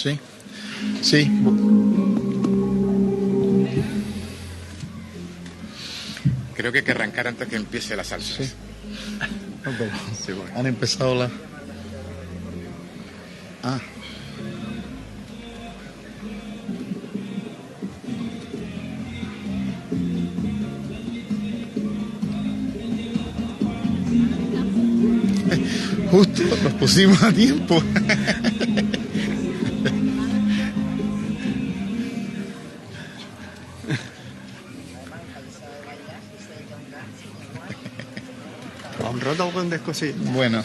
Sí, sí. Creo que hay que arrancar antes que empiece la salsa. Sí. No, pero Sí, bueno. han empezado la... Ah. Justo nos pusimos a tiempo. Un roto con descosí. Bueno.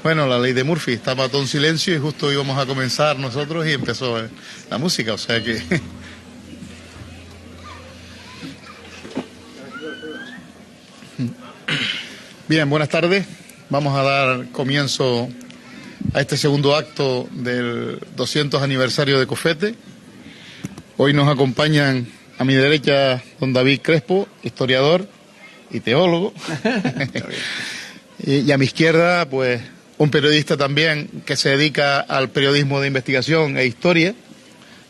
Bueno, la ley de Murphy, estaba todo en silencio y justo íbamos a comenzar nosotros y empezó la música, o sea que... Bien, buenas tardes. Vamos a dar comienzo a este segundo acto del 200 aniversario de Cofete. Hoy nos acompañan a mi derecha don David Crespo, historiador y teólogo. Y a mi izquierda, pues, un periodista también que se dedica al periodismo de investigación e historia,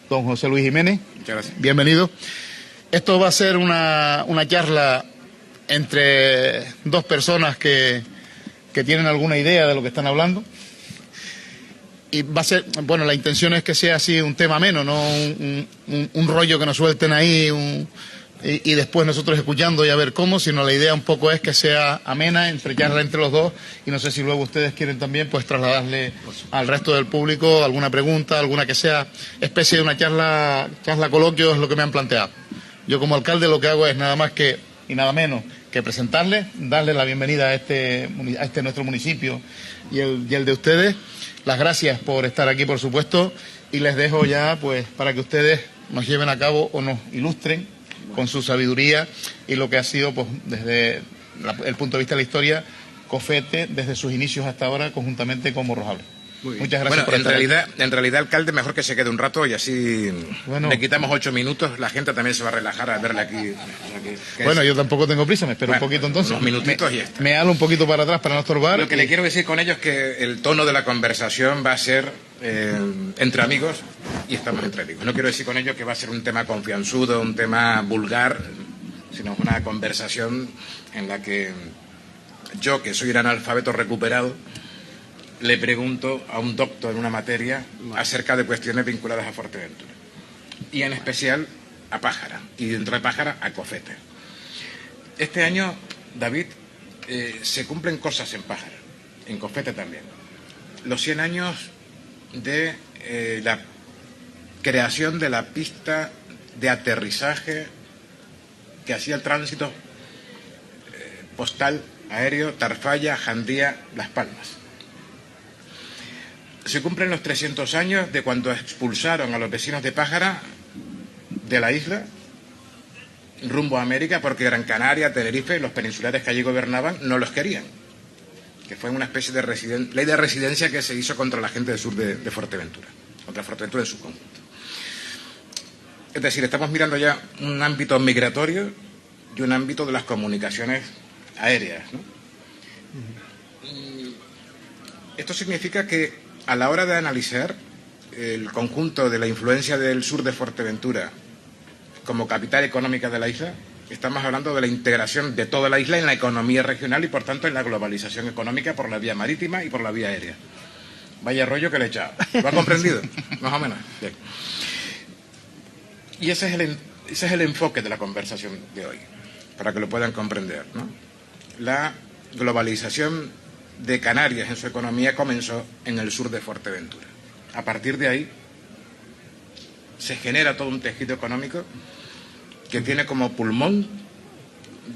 don José Luis Jiménez. Muchas gracias. Bienvenido. Esto va a ser una charla entre dos personas que tienen alguna idea de lo que están hablando. Y va a ser, bueno, la intención es que sea así un tema ameno, no un rollo que nos suelten ahí y después nosotros escuchando y a ver cómo, sino la idea un poco es que sea amena, charla entre los dos, y no sé si luego ustedes quieren también pues trasladarle al resto del público alguna pregunta, alguna que sea especie de una charla coloquio, es lo que me han planteado. Yo como alcalde lo que hago es nada más que y nada menos que presentarles, darle la bienvenida a este nuestro municipio y el de ustedes. Las gracias por estar aquí, por supuesto, y les dejo ya pues para que ustedes nos lleven a cabo o nos ilustren con su sabiduría y lo que ha sido pues desde el punto de vista de la historia Cofete desde sus inicios hasta ahora conjuntamente con Morrojable. Muchas gracias Bueno, por estar en realidad, alcalde, mejor que se quede un rato y así Bueno. le quitamos 8 minutos. La gente también se va a relajar a verle aquí. Bueno, yo tampoco tengo prisa, me espero un poquito entonces. Unos minutitos y ya está. Me halo un poquito para atrás para no estorbar. Lo que le quiero decir con ello es que el tono de la conversación va a ser entre amigos y estamos entre amigos. No quiero decir con ello que va a ser un tema confianzudo, un tema vulgar, sino una conversación en la que yo, que soy un analfabeto recuperado, le pregunto a un doctor en una materia acerca de cuestiones vinculadas a Fuerteventura. Y en especial a Pájara. Y dentro de Pájara a Cofete. Este año, David, se cumplen cosas en Pájara. En Cofete también. Los 100 años de la creación de la pista de aterrizaje que hacía el tránsito postal aéreo Tarfaya, Jandía, Las Palmas. Se cumplen los 300 años de cuando expulsaron a los vecinos de Pájara de la isla rumbo a América porque Gran Canaria, Tenerife, los peninsulares que allí gobernaban no los querían. Que fue una especie de ley de residencia que se hizo contra la gente del sur de Fuerteventura, contra Fuerteventura en su conjunto. Es decir, estamos mirando ya un ámbito migratorio y un ámbito de las comunicaciones aéreas, ¿no? Esto significa que a la hora de analizar el conjunto de la influencia del sur de Fuerteventura como capital económica de la isla, estamos hablando de la integración de toda la isla en la economía regional y por tanto en la globalización económica por la vía marítima y por la vía aérea. Vaya rollo que le he echado. ¿Lo ha comprendido? Más o menos. Bien. Y ese es el enfoque de la conversación de hoy, para que lo puedan comprender, ¿no? La globalización de Canarias en su economía comenzó en el sur de Fuerteventura. A partir de ahí se genera todo un tejido económico que tiene como pulmón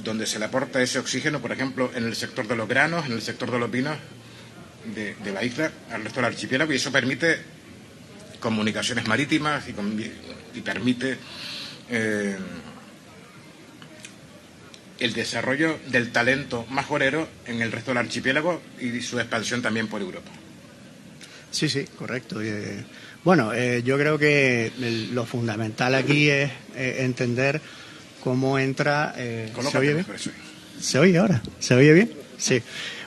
donde se le aporta ese oxígeno, por ejemplo, en el sector de los granos, en el sector de los vinos de la isla al resto del archipiélago, y eso permite comunicaciones marítimas y permite el desarrollo del talento majorero en el resto del archipiélago y su expansión también por Europa. Sí, correcto. Bueno, yo creo que lo fundamental aquí es entender cómo entra... ¿Se oye bien? ¿Se oye ahora? ¿Se oye bien? Sí.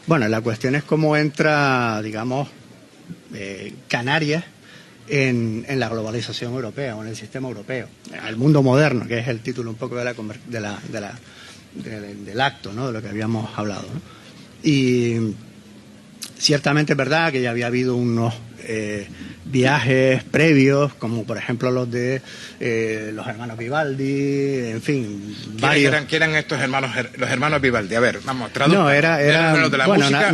Bueno, la cuestión es cómo entra, digamos, Canarias en la globalización europea o en el sistema europeo, al mundo moderno, que es el título un poco del acto, ¿no? De lo que habíamos hablado, ¿no? Y ciertamente es verdad que ya había habido unos viajes previos, como por ejemplo los de los hermanos Vivaldi, en fin, varios. ¿Quién eran estos hermanos, los hermanos Vivaldi? A ver, vamos, traduzcan. No, eran los de la bueno, música,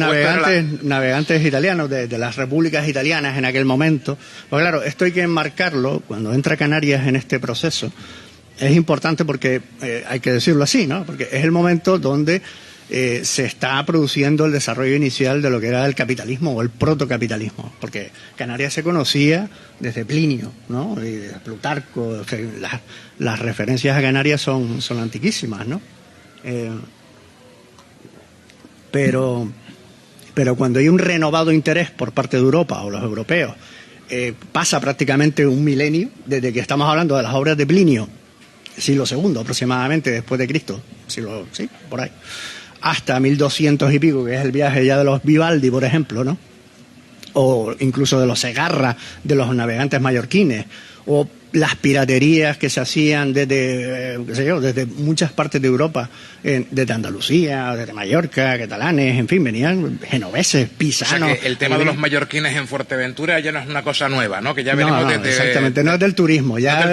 navegantes italianos de las repúblicas italianas en aquel momento. Pues claro, esto hay que enmarcarlo cuando entra Canarias en este proceso. Es importante porque, hay que decirlo así, ¿no? Porque es el momento donde se está produciendo el desarrollo inicial de lo que era el capitalismo o el protocapitalismo, porque Canarias se conocía desde Plinio, ¿no? Y desde Plutarco, o sea, las referencias a Canarias son antiquísimas, ¿no? Pero cuando hay un renovado interés por parte de Europa o los europeos, pasa prácticamente un milenio desde que estamos hablando de las obras de Plinio, siglo II aproximadamente después de Cristo, sí, por ahí, hasta 1200 y pico, que es el viaje ya de los Vivaldi, por ejemplo, ¿no? O incluso de los Segarra, de los navegantes mallorquines, o las piraterías que se hacían desde, desde muchas partes de Europa, desde Andalucía, desde Mallorca, catalanes, en fin, venían genoveses, pisanos. O sea que el tema de los mallorquines en Fuerteventura ya no es una cosa nueva, ¿no? Que ya venimos desde... Exactamente, no es del turismo, ya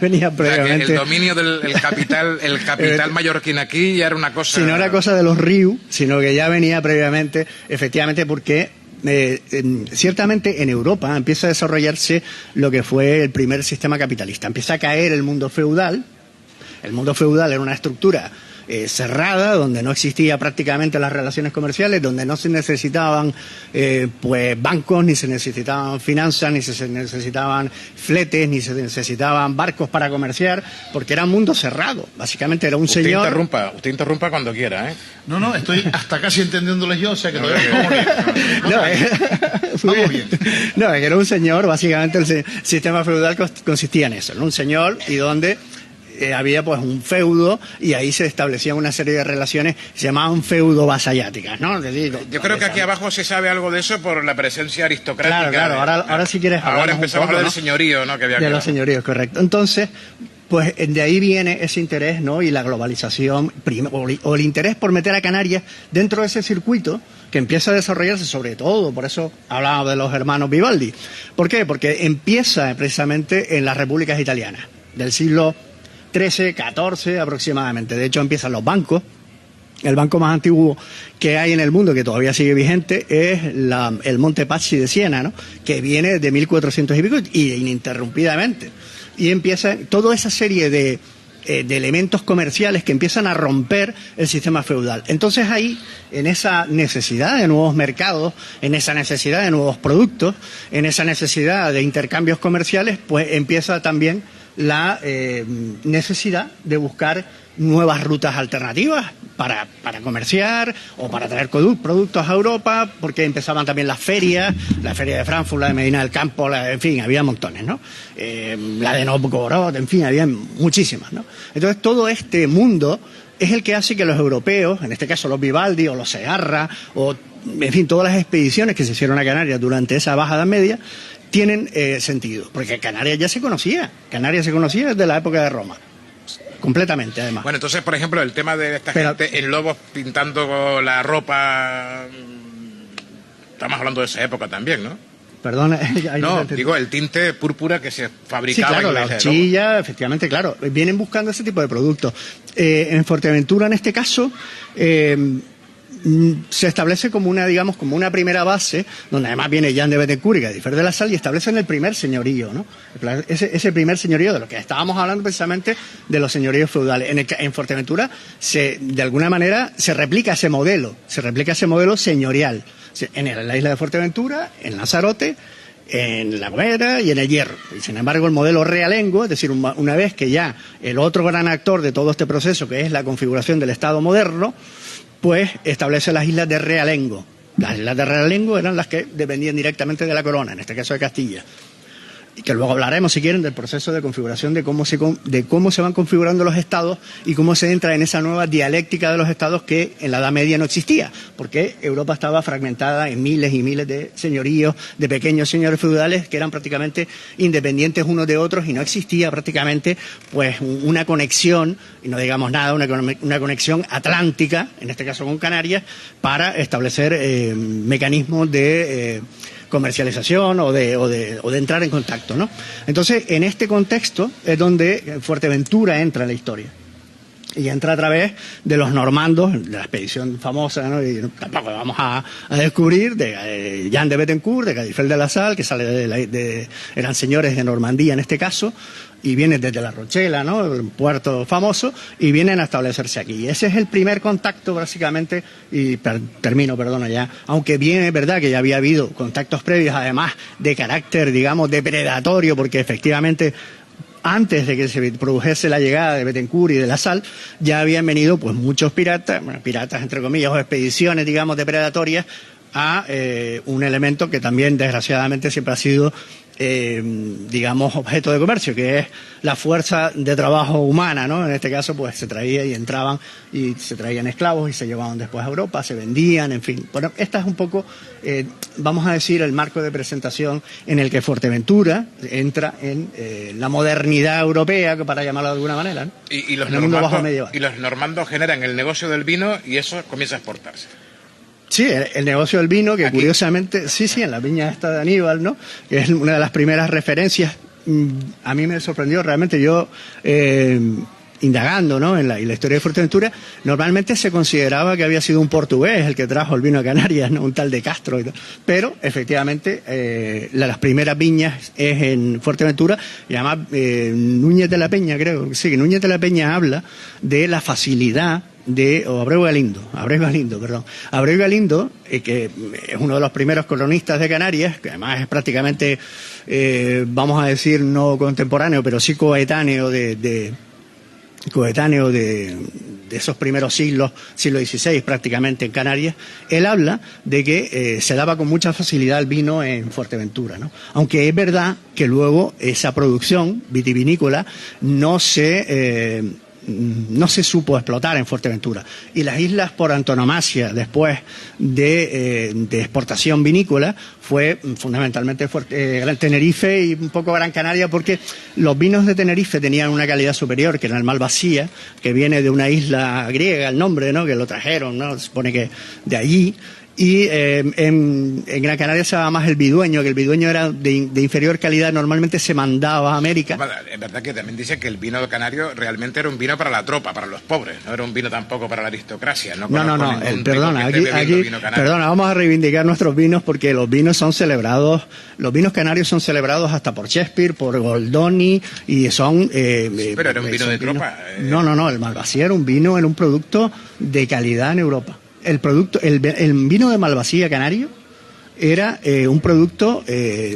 venía previamente. O sea, el dominio del capital mallorquín aquí ya era una cosa... Si no era cosa de los Riu, sino que ya venía previamente, efectivamente, porque... ciertamente en Europa empieza a desarrollarse lo que fue el primer sistema capitalista. Empieza a caer el mundo feudal. El mundo feudal era una estructura cerrada, donde no existía prácticamente las relaciones comerciales, donde no se necesitaban pues bancos, ni se necesitaban finanzas, ni se necesitaban fletes, ni se necesitaban barcos para comerciar, porque era un mundo cerrado. Básicamente era un señor... Usted interrumpa cuando quiera, ¿eh? No, estoy hasta casi entendiéndoles yo, o sea que todavía vamos bien. Vamos bien. No, es que era un señor, básicamente el sistema feudal consistía en eso, ¿no? Un señor y donde... había pues un feudo y ahí se establecían una serie de relaciones que se llamaban feudo-vasalláticas, ¿no? Yo creo que aquí abajo se sabe algo de eso por la presencia aristocrática. Claro, ahora si quieres ahora empezamos a hablar del señorío, ¿no? Que había de los señoríos, correcto. Entonces, pues de ahí viene ese interés, ¿no? Y la globalización, o el interés por meter a Canarias dentro de ese circuito que empieza a desarrollarse, sobre todo, por eso hablábamos de los hermanos Vivaldi. ¿Por qué? Porque empieza precisamente en las repúblicas italianas del siglo XIII, XIV aproximadamente. De hecho, empiezan los bancos. El banco más antiguo que hay en el mundo, que todavía sigue vigente, es el Monte Pazzi de Siena, ¿no? Que viene de 1400 y pico y ininterrumpidamente. Y empieza toda esa serie de elementos comerciales que empiezan a romper el sistema feudal. Entonces ahí, en esa necesidad de nuevos mercados, en esa necesidad de nuevos productos, en esa necesidad de intercambios comerciales, pues empieza también la necesidad de buscar nuevas rutas alternativas para comerciar o para traer productos a Europa, porque empezaban también las ferias, la feria de Frankfurt, la de Medina del Campo, en fin, había montones, ¿no? La de Novgorod, en fin, había muchísimas, ¿no? Entonces todo este mundo es el que hace que los europeos, en este caso los Vivaldi o los Segarra, o en fin, todas las expediciones que se hicieron a Canarias durante esa Baja Edad Media, tienen sentido, porque Canarias ya se conocía desde la época de Roma, completamente además. Bueno, entonces, por ejemplo, el tema de esta gente en lobos pintando la ropa, estamos hablando de esa época también, ¿no? Perdona. No, digo, el tinte púrpura que se fabricaba. Sí, claro, la horchilla, efectivamente, claro, vienen buscando ese tipo de productos. En Fuerteventura, en este caso, se establece como una primera base, donde además viene Jan de Betancourt y Gadifer de la Salle, y establecen el primer señorío, ¿no? Ese primer señorío de lo que estábamos hablando precisamente de los señoríos feudales. En Fuerteventura, de alguna manera, se replica ese modelo señorial. En la isla de Fuerteventura, en Lanzarote, en La Gomera y en el Hierro. Y sin embargo, el modelo realengo, es decir, una vez que ya el otro gran actor de todo este proceso, que es la configuración del Estado moderno, pues establece las islas de realengo. Las islas de realengo eran las que dependían directamente de la corona, en este caso de Castilla. y que luego hablaremos, si quieren, del proceso de configuración, de cómo se van configurando los estados y cómo se entra en esa nueva dialéctica de los estados que en la Edad Media no existía, porque Europa estaba fragmentada en miles y miles de señoríos, de pequeños señores feudales que eran prácticamente independientes unos de otros, y no existía prácticamente pues una conexión, y no digamos nada, una conexión atlántica, en este caso con Canarias, para establecer mecanismos de comercialización o de entrar en contacto, ¿no? Entonces, en este contexto es donde Fuerteventura entra en la historia. Y entra a través de los normandos, de la expedición famosa, ¿no? Y tampoco vamos a descubrir, de Jan de Bettencourt, de Cadifel de la Salle, que sale eran señores de Normandía en este caso, y vienen desde La Rochela, ¿no? El puerto famoso, y vienen a establecerse aquí. Ese es el primer contacto, básicamente, y termino, perdona ya, aunque bien es verdad que ya había habido contactos previos, además de carácter, digamos, depredatorio, porque efectivamente antes de que se produjese la llegada de Bettencourt y de la Salle, ya habían venido pues muchos piratas, bueno, piratas entre comillas, o expediciones, digamos, depredatorias, a un elemento que también desgraciadamente siempre ha sido digamos, objeto de comercio, que es la fuerza de trabajo humana, ¿no? En este caso, pues se traía y entraban y se traían esclavos y se llevaban después a Europa, se vendían, en fin. Bueno, esta es un poco, vamos a decir, el marco de presentación en el que Fuerteventura entra en la modernidad europea, para llamarlo de alguna manera, ¿no? Y los normandos generan el negocio del vino y eso comienza a exportarse. Sí, el negocio del vino, que aquí, curiosamente, sí, en la viña esta de Aníbal, ¿no? Que es una de las primeras referencias. A mí me sorprendió realmente, yo indagando, ¿no? En la historia de Fuerteventura, normalmente se consideraba que había sido un portugués el que trajo el vino a Canarias, ¿no? Un tal de Castro y tal. Pero efectivamente las primeras viñas es en Fuerteventura, y además Núñez de la Peña, creo, sí, que Núñez de la Peña habla de la facilidad Abreu Galindo, que es uno de los primeros colonistas de Canarias, que además es prácticamente, vamos a decir, no contemporáneo, pero sí coetáneo de esos primeros siglo XVI prácticamente en Canarias. Él habla de que se daba con mucha facilidad el vino en Fuerteventura, ¿no? Aunque es verdad que luego esa producción vitivinícola no se supo explotar en Fuerteventura. Y las islas por antonomasia después de exportación vinícola fue fundamentalmente Gran Tenerife y un poco Gran Canaria, porque los vinos de Tenerife tenían una calidad superior, que era el Malvasía, que viene de una isla griega, el nombre, ¿no? Que lo trajeron, ¿no? Se supone que de allí. Y en Gran Canaria se daba más el vidueño, que el vidueño era de inferior calidad, normalmente se mandaba a América. Es verdad que también dice que el vino canario realmente era un vino para la tropa, para los pobres, no era un vino tampoco para la aristocracia. Perdona, vamos a reivindicar nuestros vinos, porque los vinos son celebrados, los vinos canarios son celebrados hasta por Shakespeare, por Goldoni, y son... pero era un vino de tropa. No, el Malvasía era un producto de calidad en Europa. El vino de Malvasía canario era un producto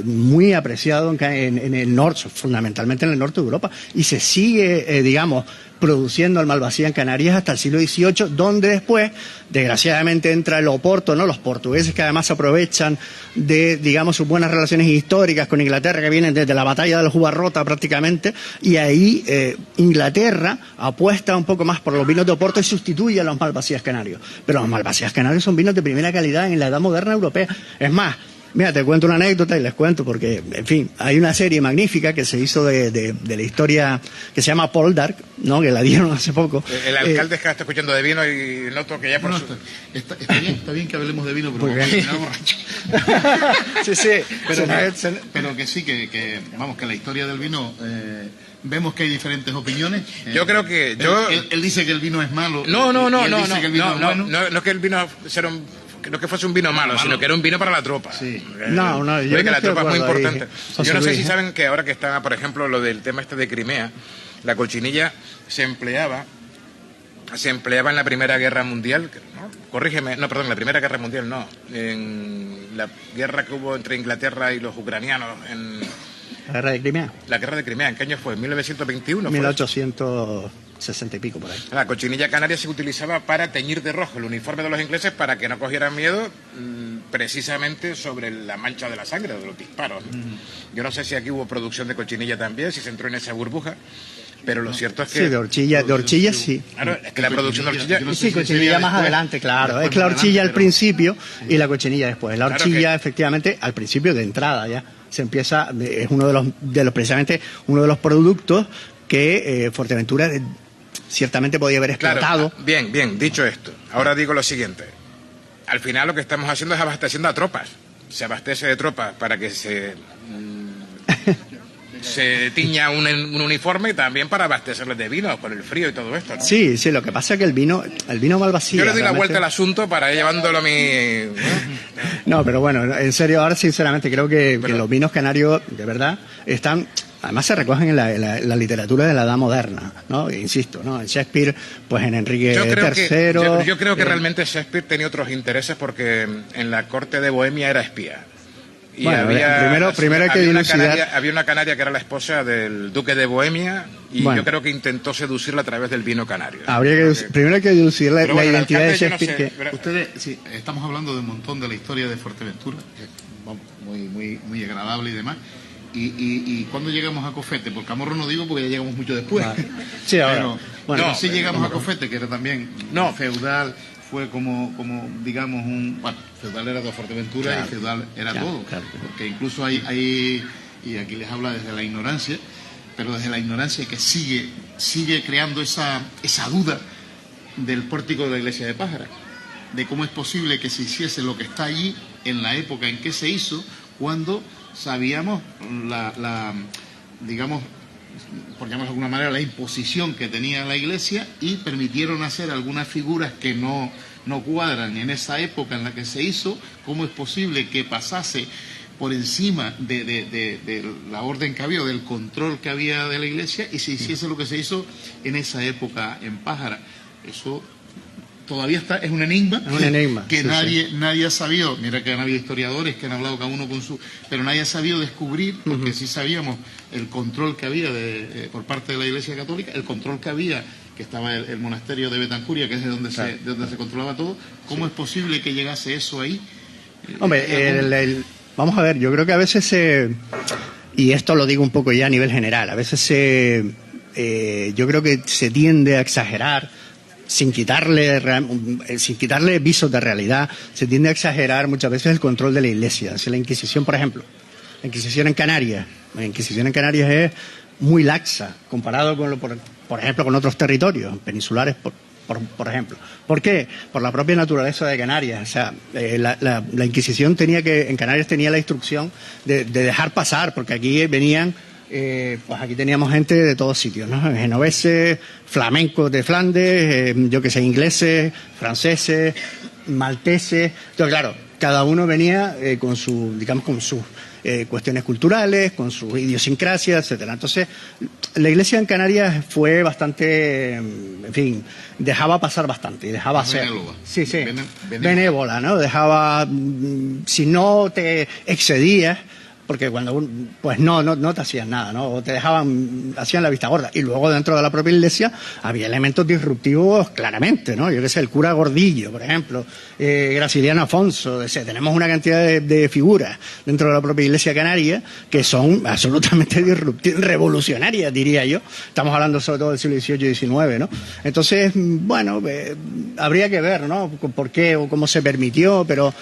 muy apreciado en el norte, fundamentalmente en el norte de Europa, y se sigue, produciendo el Malvasía en Canarias hasta el siglo XVIII, donde después, desgraciadamente, entra el Oporto, ¿no? Los portugueses, que además aprovechan de, sus buenas relaciones históricas con Inglaterra, que vienen desde la batalla de la Jubarrota prácticamente, y ahí Inglaterra apuesta un poco más por los vinos de Oporto y sustituye a los Malvasías canarios. Pero los Malvasías canarios son vinos de primera calidad en la edad moderna europea. Es más, mira, te cuento una anécdota y les cuento porque, en fin, hay una serie magnífica que se hizo de la historia que se llama Poldark, ¿no? Que la dieron hace poco. El alcalde es que está escuchando de vino y noto que ya por está bien que hablemos de vino, pero sí, pero que sí, que la historia del vino... vemos que hay diferentes opiniones. Yo creo que... Él dice que el vino es malo. No, que el vino no que fuese un vino malo, sino que era un vino para la tropa. Sí. Yo que la tropa es muy importante. Ahí, yo no sé si saben que ahora que está, por ejemplo, lo del tema de Crimea, la cochinilla se empleaba en la Primera Guerra Mundial, ¿no? Corrígeme, no, perdón, la Primera Guerra Mundial no, en la guerra que hubo entre Inglaterra y los ucranianos en... ¿La guerra de Crimea? La guerra de Crimea, ¿en qué año fue? ¿1921? 1800... 60 y pico por ahí. La cochinilla canaria se utilizaba para teñir de rojo el uniforme de los ingleses para que no cogieran miedo precisamente sobre la mancha de la sangre, de los disparos, ¿no? Yo no sé si aquí hubo producción de cochinilla también, si se entró en esa burbuja, pero lo cierto es que... Sí, de horchilla sí. Claro, es que la producción de horchilla... no sé Sí, si cochinilla sería más después, adelante, claro. después Es que la más horchilla al adelante, principio y la cochinilla después. La Claro horchilla, que- efectivamente, al principio de entrada ya se empieza, es uno de los precisamente uno de los productos que Fuerteventura ciertamente podía haber Claro, explotado. bien, dicho esto, ahora digo lo siguiente. Al final lo que estamos haciendo es abasteciendo a tropas. Se abastece de tropas para que se tiña un uniforme y también para abastecerles de vino con el frío y todo esto, ¿no? Sí, lo que pasa es que el vino Malvasía. Yo le doy la realmente- vuelta al asunto para ir llevándolo a mi... No, pero bueno, en serio, ahora sinceramente creo que Pero- los vinos canarios, de verdad, están... Además se recogen en la literatura de la edad moderna, ¿no? Insisto, ¿no? En Shakespeare, pues en Enrique Yo creo III... yo creo que realmente Shakespeare tenía otros intereses porque en la corte de Bohemia era espía. Y Bueno, primero hay que dilucidar... había una canaria que era la esposa del duque de Bohemia y Bueno. yo creo que intentó seducirla a través del vino canario. Primero hay que dilucidar Pero bueno, el identidad de alcalde, yo no Shakespeare. sé, que- pero- Ustedes, sí, estamos hablando de un montón de la historia de Fuerteventura, que es muy agradable y demás. Y cuando llegamos a Cofete, por Camorro no digo porque ya llegamos mucho después. Vale. Sí, ahora. Pero, Bueno, pero sí llegamos a Cofete, que era también No. feudal, fue como digamos feudal era toda Fuerteventura Claro. y feudal era Claro, todo. claro. Porque incluso hay, y aquí les habla desde la ignorancia, pero desde la ignorancia que sigue creando esa duda del pórtico de la iglesia de Pájara, de cómo es posible que se hiciese lo que está allí en la época en que se hizo, cuando sabíamos digamos, por llamarlo de alguna manera, la imposición que tenía la iglesia, y permitieron hacer algunas figuras que no cuadran en esa época en la que se hizo. ¿Cómo es posible que pasase por encima de la orden que había, del control que había de la iglesia, y se hiciese lo que se hizo en esa época en Pájara? Eso todavía es un enigma. Es un enigma, Que sí, nadie ha sabido. Mira que han habido historiadores que han hablado cada uno con su... Pero nadie ha sabido descubrir, porque sí sabíamos el control que había por parte de la Iglesia Católica, el control que había, que estaba el monasterio de Betancuria, que es de donde se controlaba todo. ¿Cómo es posible que llegase eso ahí? Hombre, vamos a ver, yo creo que a veces y esto lo digo un poco ya a nivel general, a veces yo creo que se tiende a exagerar sin quitarle visos de realidad, se tiende a exagerar muchas veces el control de la Iglesia. Si la Inquisición, por ejemplo, la Inquisición en Canarias es muy laxa comparado con por ejemplo, con otros territorios peninsulares, por ejemplo. ¿Por qué? Por la propia naturaleza de Canarias. O sea, la Inquisición en Canarias tenía la instrucción de dejar pasar, porque aquí venían, pues aquí teníamos gente de todos sitios, ¿no? Genoveses, flamencos de Flandes, yo que sé, ingleses, franceses, malteses. Entonces, claro, cada uno venía con sus cuestiones culturales, con sus idiosincrasias, etcétera. Entonces, la Iglesia en Canarias fue bastante, en fin, dejaba pasar bastante y dejaba Más hacer. benévola. Sí, Benévola. benévola, ¿no? Dejaba, si no te excedías, porque cuando pues no te hacían nada, ¿no? O te hacían la vista gorda. Y luego dentro de la propia iglesia había elementos disruptivos claramente, ¿no? Yo qué sé, el cura Gordillo, por ejemplo, Graciliano Afonso, tenemos una cantidad de figuras dentro de la propia iglesia canaria que son absolutamente revolucionarias, diría yo. Estamos hablando sobre todo del siglo XVIII y XIX, ¿no? Entonces, bueno, habría que ver, ¿no? Por qué o cómo se permitió, pero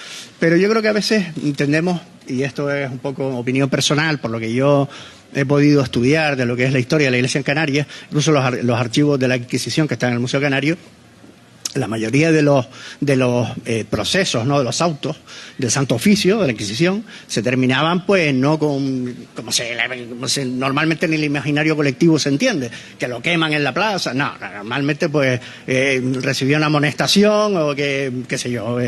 yo creo que a veces entendemos, y esto es un poco opinión personal, por lo que yo he podido estudiar de lo que es la historia de la Iglesia en Canarias, incluso los archivos de la Inquisición que están en el Museo Canario, la mayoría de los procesos, ¿no?, de los autos del Santo Oficio de la Inquisición se terminaban pues no como normalmente en el imaginario colectivo se entiende, que lo queman en la plaza. No, normalmente pues recibía una amonestación o qué sé yo,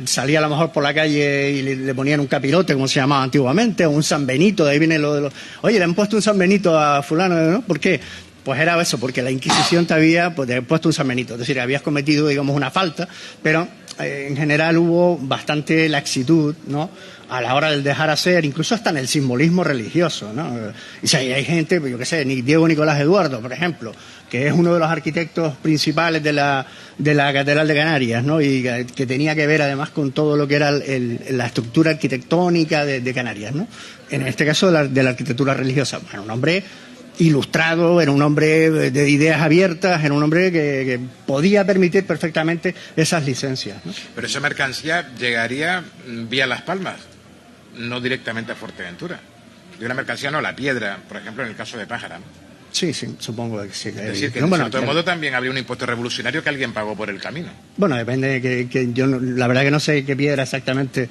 salía a lo mejor por la calle y le ponían un capirote, como se llamaba antiguamente, o un San Benito. De ahí viene lo de oye, le han puesto un San Benito a fulano, ¿no? ¿Por qué? pues era eso, porque la Inquisición te había puesto un San Benito, es decir, habías cometido, digamos, una falta, pero en general hubo bastante laxitud, ¿no?, a la hora del dejar hacer, incluso hasta en el simbolismo religioso, ¿no? Y si hay gente, yo qué sé, Diego Nicolás Eduardo, por ejemplo, que es uno de los arquitectos principales de la Catedral de Canarias, ¿no?, y que tenía que ver además con todo lo que era la estructura arquitectónica de Canarias, ¿no?, en este caso de la arquitectura religiosa. Bueno, un hombre ilustrado, era un hombre de ideas abiertas, era un hombre que podía permitir perfectamente esas licencias, ¿no? Pero esa mercancía llegaría vía Las Palmas, no directamente a Fuerteventura. De una mercancía no, la piedra, por ejemplo, en el caso de Pájara, ¿no? Sí, supongo que sí. Es decir, que en cierto modo también habría un impuesto revolucionario que alguien pagó por el camino. Bueno, depende, que yo la verdad que no sé qué piedra exactamente.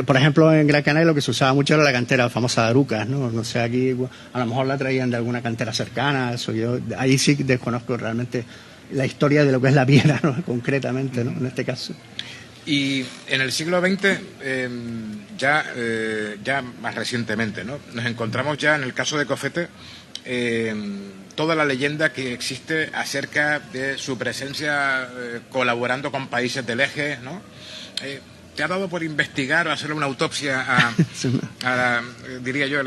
Por ejemplo, en Gran Canaria lo que se usaba mucho era la cantera famosa de Arucas, ¿no? No sé, aquí a lo mejor la traían de alguna cantera cercana, eso yo ahí sí desconozco realmente la historia de lo que es la piedra, ¿no?, concretamente, ¿no?, en este caso. Y en el siglo XX, ya más recientemente, ¿no?, nos encontramos ya en el caso de Cofete toda la leyenda que existe acerca de su presencia colaborando con países del eje, ¿no? ¿Te ha dado por investigar o hacerle una autopsia diría yo,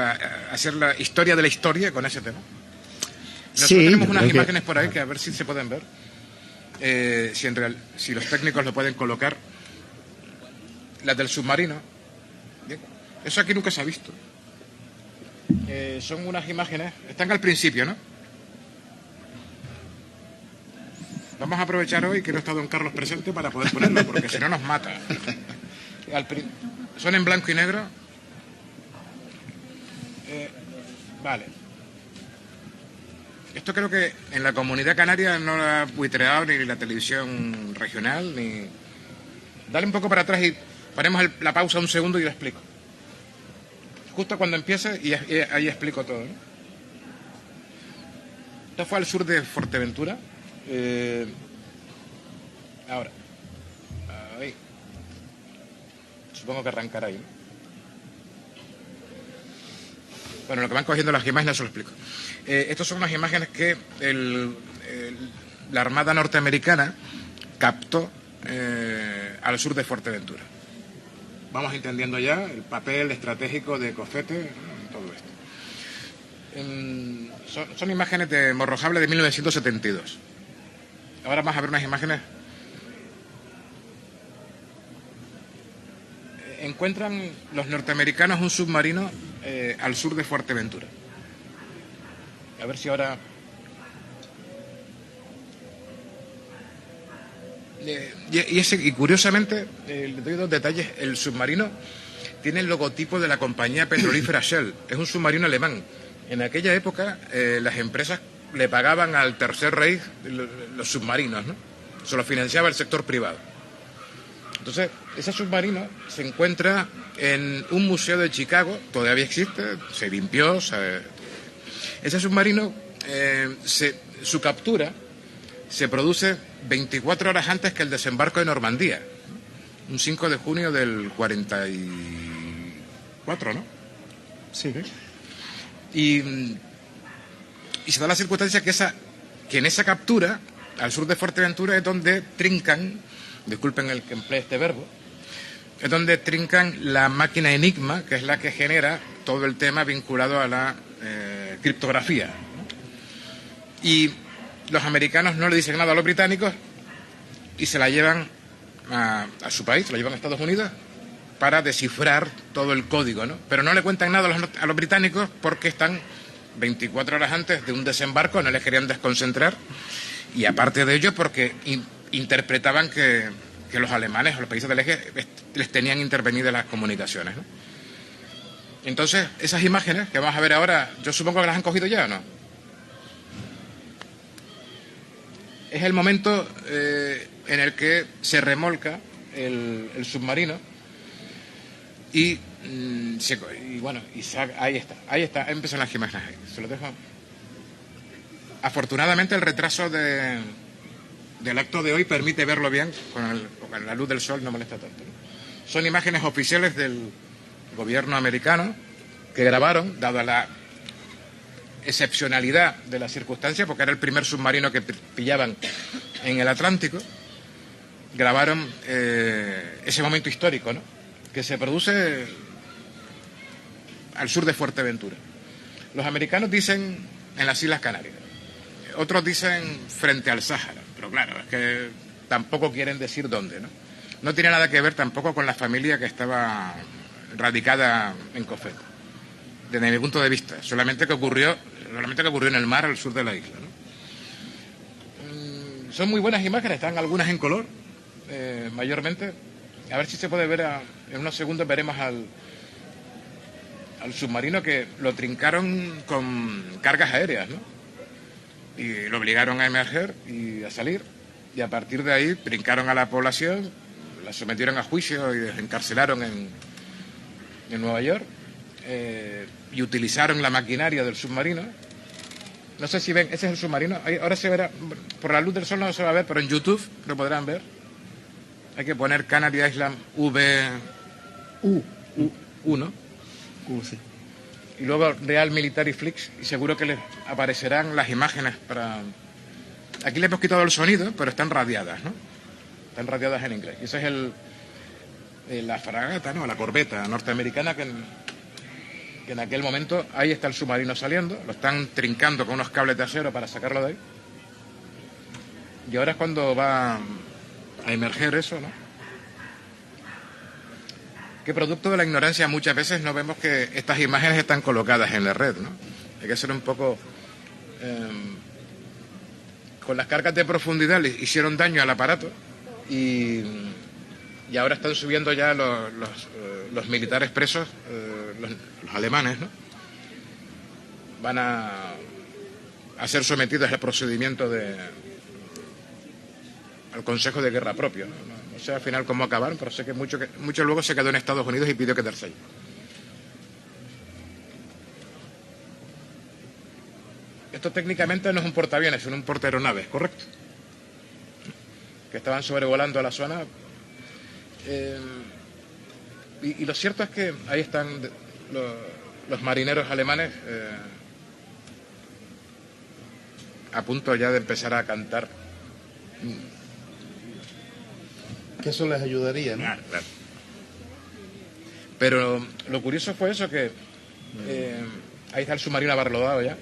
hacer la historia de la historia con ese tema? Nosotros tenemos unas imágenes por ahí que a ver si se pueden ver. Si los técnicos lo pueden colocar. Las del submarino. Eso aquí nunca se ha visto. Son unas imágenes, están al principio, ¿no? Vamos a aprovechar hoy que no está don Carlos presente para poder ponerlo, porque si no nos mata. Son en blanco y negro. Vale. Esto creo que en la Comunidad Canaria no lo ha buitreado ni la televisión regional, ni... Dale un poco para atrás y ponemos la pausa un segundo y lo explico. Justo cuando empiece y ahí explico todo, ¿no? Esto fue al sur de Fuerteventura. Ahora. Ahí. Supongo que arrancará ahí, ¿no? Bueno, lo que van cogiendo las imágenes se lo explico. Estas son unas imágenes que la Armada norteamericana captó al sur de Fuerteventura. Vamos entendiendo ya el papel estratégico de Cofete, todo esto. Son imágenes de Morrojable de 1972. Ahora vamos a ver unas imágenes. Encuentran los norteamericanos un submarino al sur de Fuerteventura. A ver si ahora... Y curiosamente, le doy dos detalles. El submarino tiene el logotipo de la compañía petrolífera Shell. Es un submarino alemán. En aquella época las empresas le pagaban al Tercer Reich los submarinos, ¿no? Se los financiaba el sector privado. Entonces, ese submarino se encuentra en un museo de Chicago, todavía existe, se limpió. Ese submarino, su captura se produce 24 horas antes que el desembarco de Normandía, un 5 de junio del 44, ¿no? Sí. Y se da la circunstancia que en esa captura, al sur de Fuerteventura, es donde trincan, disculpen el que emplee este verbo, es donde trincan la máquina Enigma, que es la que genera todo el tema vinculado a la criptografía, ¿no? Y los americanos no le dicen nada a los británicos y se la llevan a su país, se la llevan a Estados Unidos para descifrar todo el código, ¿no? Pero no le cuentan nada a los británicos porque están 24 horas antes de un desembarco, no les querían desconcentrar, y aparte de ello porque interpretaban que los alemanes o los países del eje les tenían intervenidas las comunicaciones, ¿no? Entonces, esas imágenes que vamos a ver ahora, yo supongo que las han cogido ya, ¿o no? Es el momento en el que se remolca el submarino y ahí está, empiezan las imágenes ahí. Se lo dejo. Afortunadamente el retraso del acto de hoy permite verlo bien, con la luz del sol no molesta tanto, ¿no? Son imágenes oficiales del gobierno americano que grabaron, dada excepcionalidad de la circunstancia, porque era el primer submarino que pillaban en el Atlántico, grabaron ese momento histórico, ¿no?, que se produce al sur de Fuerteventura. Los americanos dicen en las Islas Canarias, otros dicen frente al Sáhara, pero claro, es que tampoco quieren decir dónde, ¿no? No tiene nada que ver tampoco con la familia que estaba radicada en Cofete, desde mi punto de vista, solamente que ocurrió en el mar al sur de la isla, ¿no? Son muy buenas imágenes, están algunas en color, mayormente. A ver si se puede ver, en unos segundos veremos al submarino que lo trincaron con cargas aéreas, ¿no? Y lo obligaron a emerger y a salir, y a partir de ahí brincaron a la población, la sometieron a juicio y encarcelaron en Nueva York, y utilizaron la maquinaria del submarino. No sé si ven, ese es el submarino. Ahora se verá, por la luz del sol no se va a ver, pero en YouTube lo podrán ver. Hay que poner Canary Island V1. Sí. Y luego Real Military Flix, y seguro que les aparecerán las imágenes para... Aquí le hemos quitado el sonido, pero están radiadas, ¿no? Están radiadas en inglés. Y esa es la fragata, ¿no?, la corbeta norteamericana que en aquel momento, ahí está el submarino saliendo, lo están trincando con unos cables de acero para sacarlo de ahí. Y ahora es cuando va a emerger eso, ¿no? Que producto de la ignorancia muchas veces no vemos que estas imágenes están colocadas en la red, ¿no? Hay que ser un poco... con las cargas de profundidad le hicieron daño al aparato y ahora están subiendo ya los militares presos, los alemanes, ¿no? Van a ser sometidos al procedimiento al Consejo de Guerra propio, ¿no? No sé al final cómo acabaron, pero sé que mucho luego se quedó en Estados Unidos y pidió quedarse ahí. Esto técnicamente no es un portaaviones, es un portaeronaves, ¿correcto? Que estaban sobrevolando la zona. Y lo cierto es que ahí están los marineros alemanes a punto ya de empezar a cantar. Que eso les ayudaría, ¿no? Claro, claro. Pero lo curioso fue eso, que ahí está el submarino abarlodado ya.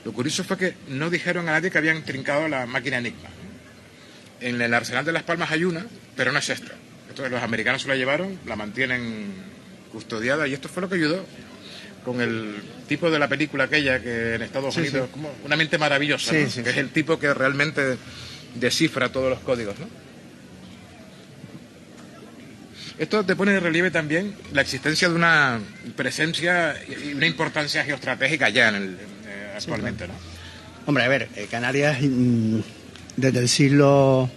Lo curioso fue que no dijeron a nadie que habían trincado la máquina Enigma. En el arsenal de Las Palmas hay una, pero no es esta. Entonces los americanos se la llevaron, la mantienen custodiada, y esto fue lo que ayudó con el tipo de la película aquella que en Estados Unidos, como Una mente maravillosa, ¿no? Que es el tipo que realmente descifra todos los códigos, ¿no? Esto te pone de relieve también la existencia de una presencia y una importancia geoestratégica ya actualmente, ¿no? Hombre, a ver, Canarias desde el siglo...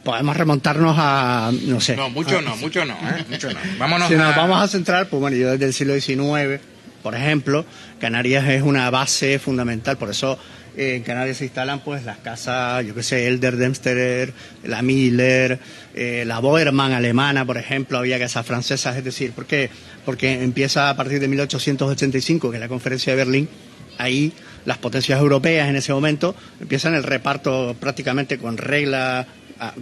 Podemos remontarnos a, no sé... No, mucho no. Vámonos si nos vamos a centrar, pues bueno, yo desde el siglo XIX, por ejemplo, Canarias es una base fundamental, por eso en Canarias se instalan pues las casas, yo qué sé, Elder Dempster, la Miller, la Boerman alemana, por ejemplo, había casas francesas, es decir, ¿por qué? Porque empieza a partir de 1885, que es la conferencia de Berlín, ahí las potencias europeas en ese momento empiezan el reparto prácticamente con regla, a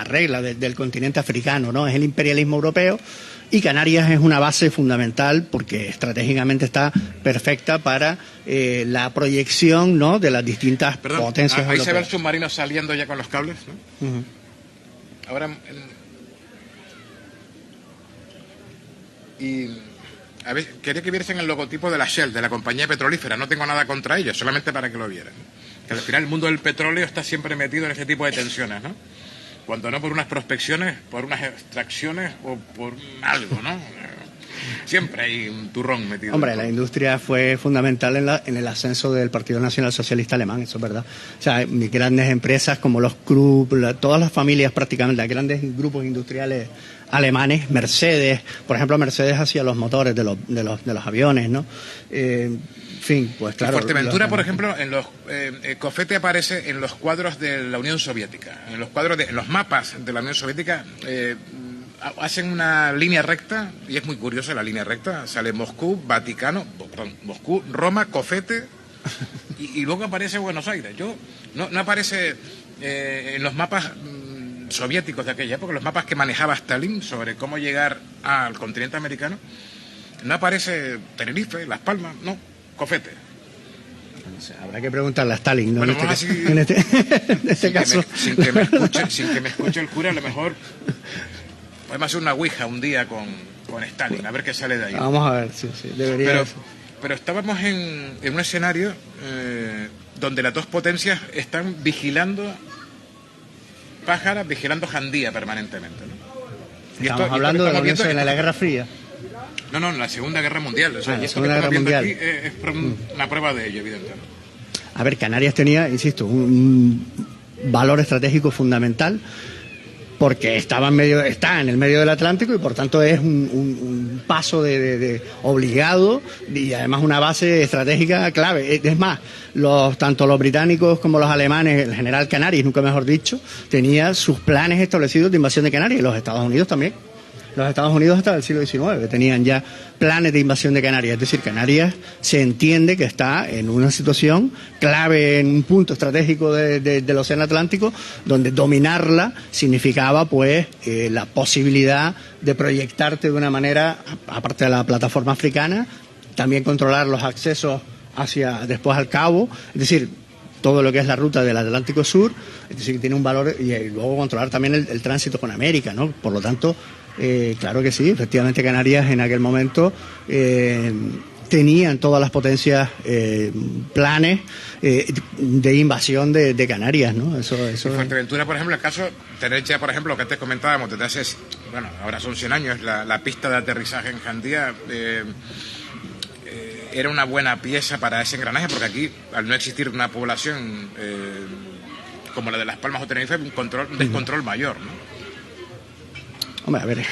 regla del continente africano, ¿no? Es el imperialismo europeo, y Canarias es una base fundamental porque estratégicamente está perfecta para la proyección, ¿no?, de las distintas potencias ahí europeas. Se ve el submarino saliendo ya con los cables, ¿no? Uh-huh. Ahora... Y... A ver, quería que viesen el logotipo de la Shell, de la compañía petrolífera. No tengo nada contra ellos, solamente para que lo vieran. Que al final el mundo del petróleo está siempre metido en ese tipo de tensiones, ¿no? Cuando no por unas prospecciones, por unas extracciones o por algo, ¿no? Siempre hay un turrón metido. Hombre, la industria fue fundamental en el ascenso del Partido Nacional Socialista Alemán, eso es verdad. O sea, grandes empresas como los Krupp, todas las familias prácticamente, grandes grupos industriales alemanes, Mercedes, por ejemplo, Mercedes hacía los motores de los aviones, ¿no? En fin, pues claro. Fuerteventura, por ejemplo, en los Cofete aparece en los cuadros de la Unión Soviética, en los mapas de la Unión Soviética hacen una línea recta, y es muy curiosa la línea recta, sale Moscú, Moscú, Roma, Cofete, y luego aparece Buenos Aires. No aparece en los mapas soviéticos de aquella época, los mapas que manejaba Stalin sobre cómo llegar al continente americano, no aparece Tenerife, Las Palmas, no, Cofete. No sé, habrá que preguntarle a Stalin, ¿no? Bueno, en este caso. Sin que me escuche el cura, a lo mejor podemos hacer una ouija un día con Stalin, a ver qué sale de ahí. Vamos a ver, sí, debería. Pero estábamos en un escenario donde las dos potencias están vigilando Pájara, vigilando Jandía permanentemente, ¿no? Estamos hablando de la Guerra Fría. No, en la Segunda Guerra Mundial. O sea, la y esto que Segunda estamos Guerra viendo Mundial. aquí es una prueba de ello, evidentemente. A ver, Canarias tenía, insisto, un valor estratégico fundamental porque está en el medio del Atlántico y por tanto es un paso de obligado y además una base estratégica clave. Es más, tanto los británicos como los alemanes, el general Canaris, nunca mejor dicho, tenía sus planes establecidos de invasión de Canarias y los Estados Unidos también. Los Estados Unidos hasta el siglo XIX tenían ya planes de invasión de Canarias. Es decir, Canarias se entiende que está en una situación clave, en un punto estratégico del Océano Atlántico, donde dominarla significaba pues la posibilidad de proyectarte de una manera, aparte de la plataforma africana, también controlar los accesos después al Cabo, es decir, todo lo que es la ruta del Atlántico Sur, es decir, que tiene un valor, y luego controlar también el tránsito con América, ¿no? Por lo tanto, claro que sí, efectivamente Canarias en aquel momento tenían todas las potencias planes de invasión de Canarias, ¿no? Eso Fuerteventura, por ejemplo, el caso, tener ya, por ejemplo, lo que antes comentábamos, desde hace, bueno, ahora son 100 años, la pista de aterrizaje en Jandía era una buena pieza para ese engranaje, porque aquí, al no existir una población como la de Las Palmas o Tenerife, un descontrol mayor, ¿no? Hombre, a ver,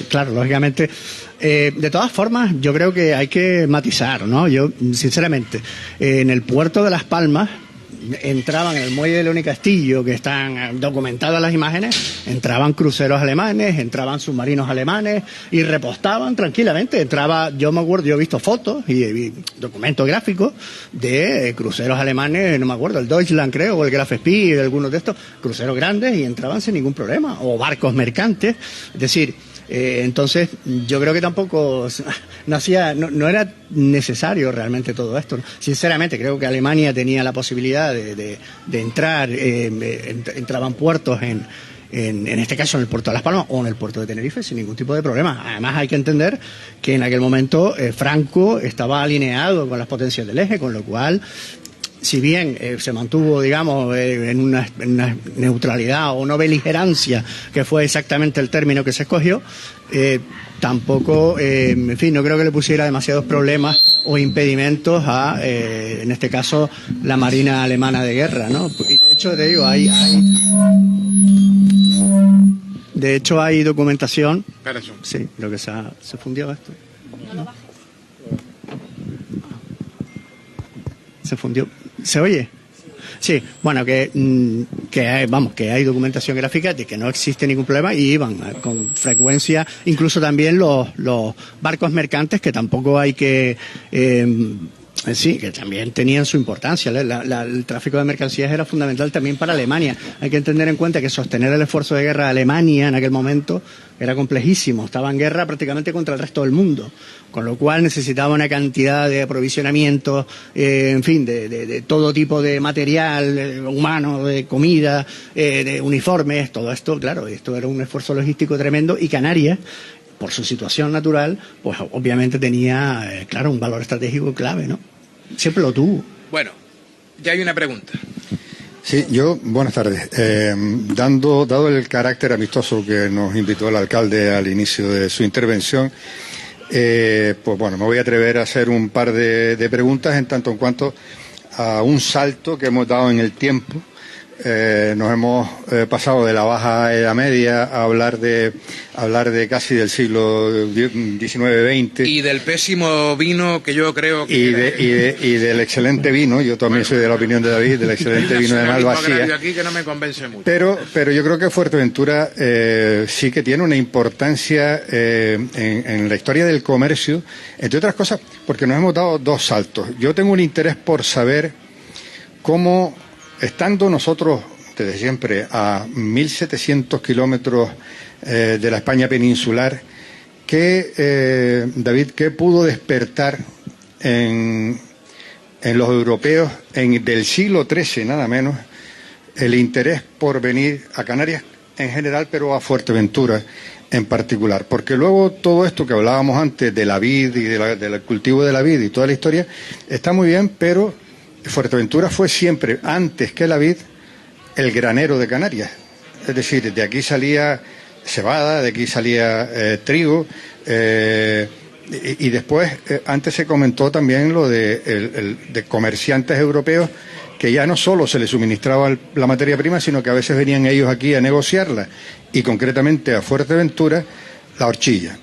claro, lógicamente. De todas formas, yo creo que hay que matizar, ¿no? Yo, sinceramente, en el puerto de Las Palmas entraban en el muelle de León y Castillo, que están documentadas las imágenes, entraban cruceros alemanes, entraban submarinos alemanes y repostaban tranquilamente. Yo me acuerdo, yo he visto fotos y documentos gráficos de cruceros alemanes, no me acuerdo, el Deutschland creo, o el Graf Spee, algunos de estos, cruceros grandes, y entraban sin ningún problema, o barcos mercantes, es decir, entonces yo creo que tampoco no era necesario realmente todo esto, ¿no? Sinceramente creo que Alemania tenía la posibilidad de entrar, entraban puertos en este caso en el puerto de Las Palmas o en el puerto de Tenerife sin ningún tipo de problema. Además hay que entender que en aquel momento Franco estaba alineado con las potencias del eje, con lo cual, si bien se mantuvo, digamos, en una neutralidad o no beligerancia, que fue exactamente el término que se escogió, tampoco, en fin, no creo que le pusiera demasiados problemas o impedimentos a, en este caso, la Marina Alemana de guerra, ¿no? Y de hecho, te digo, de hecho hay documentación. Sí, creo que se fundió esto. ¿No? Se fundió. ¿Se oye? Sí, bueno, que hay documentación gráfica de que no existe ningún problema y iban con frecuencia, incluso también los barcos mercantes, que tampoco hay que... sí, que también tenían su importancia. El tráfico de mercancías era fundamental también para Alemania. Hay que tener en cuenta que sostener el esfuerzo de guerra de Alemania en aquel momento era complejísimo. Estaba en guerra prácticamente contra el resto del mundo, con lo cual necesitaba una cantidad de aprovisionamiento, en fin, de todo tipo de material humano, de comida, de uniformes, todo esto, claro, esto era un esfuerzo logístico tremendo, y Canarias, por su situación natural, pues obviamente tenía, claro, un valor estratégico clave, ¿no? Siempre lo tuvo. Bueno, ya hay una pregunta. Sí, buenas tardes. Dado el carácter amistoso que nos invitó el alcalde al inicio de su intervención, pues bueno, me voy a atrever a hacer un par de preguntas en tanto en cuanto a un salto que hemos dado en el tiempo Nos hemos pasado de la Baja Edad Media a hablar de casi del siglo XIX-XX. Y del pésimo vino que yo creo que... Y del excelente vino, yo también soy de la opinión de David, del excelente vino de Malvasía. Aquí que no me convence mucho. Pero yo creo que Fuerteventura sí que tiene una importancia en la historia del comercio, entre otras cosas, porque nos hemos dado dos saltos. Yo tengo un interés por saber cómo, estando nosotros desde siempre a 1.700 kilómetros de la España peninsular, David, ¿qué pudo despertar en los europeos del siglo XIII, nada menos, el interés por venir a Canarias en general, pero a Fuerteventura en particular? Porque luego todo esto que hablábamos antes de la vid y del cultivo de la vid y toda la historia está muy bien, pero Fuerteventura fue siempre, antes que la vid, el granero de Canarias. Es decir, de aquí salía cebada, de aquí salía trigo, y después, antes se comentó también lo de comerciantes europeos que ya no solo se les suministraba la materia prima, sino que a veces venían ellos aquí a negociarla, y concretamente a Fuerteventura, la horchilla.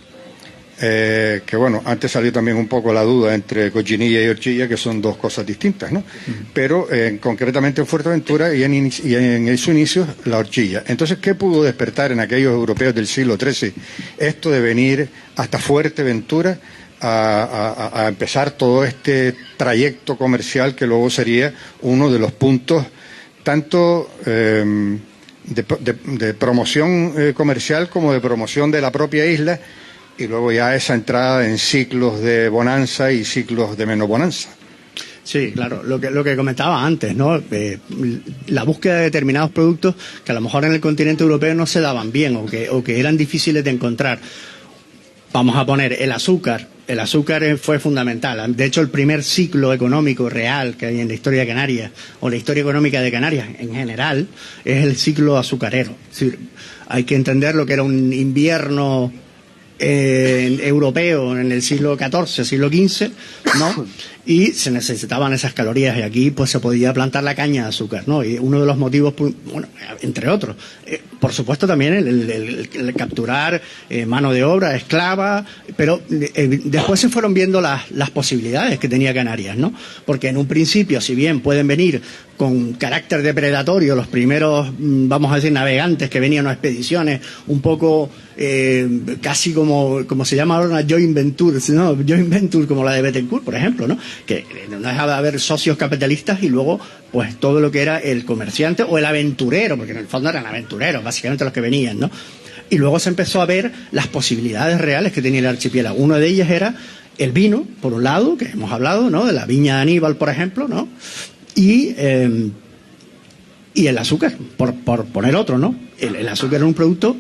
Que bueno, antes salió también un poco la duda entre cochinilla y horchilla, que son dos cosas distintas, ¿no? Pero concretamente en Fuerteventura y en su inicio, la horchilla. Entonces, ¿qué pudo despertar en aquellos europeos del siglo XIII esto de venir hasta Fuerteventura a empezar todo este trayecto comercial que luego sería uno de los puntos tanto de promoción comercial como de promoción de la propia isla, y luego ya esa entrada en ciclos de bonanza y ciclos de menos bonanza? Sí, claro, lo que comentaba antes, ¿no? La búsqueda de determinados productos que a lo mejor en el continente europeo no se daban bien o que eran difíciles de encontrar. Vamos a poner el azúcar. El azúcar fue fundamental. De hecho, el primer ciclo económico real que hay en la historia de Canarias, o la historia económica de Canarias en general, es el ciclo azucarero. Es decir, hay que entender lo que era un invierno europeo en el siglo XIV, siglo XV, ¿no? Y se necesitaban esas calorías, y aquí pues se podía plantar la caña de azúcar, ¿no? Y uno de los motivos, bueno, entre otros, por supuesto también el capturar mano de obra esclava, pero después se fueron viendo las posibilidades que tenía Canarias, ¿no? Porque en un principio, si bien pueden venir con carácter depredatorio los primeros, vamos a decir, navegantes que venían a expediciones un poco casi como se llama ahora una joint venture, ¿no? Joint venture como la de Bettencourt, por ejemplo, ¿no? Que no dejaba de haber socios capitalistas, y luego pues todo lo que era el comerciante o el aventurero, porque en el fondo eran aventureros básicamente los que venían, ¿no? Y luego se empezó a ver las posibilidades reales que tenía el archipiélago. Una de ellas era el vino, por un lado, que hemos hablado, ¿no? De la viña de Aníbal, por ejemplo, ¿no? Y el azúcar, por poner otro, ¿no? El azúcar era un producto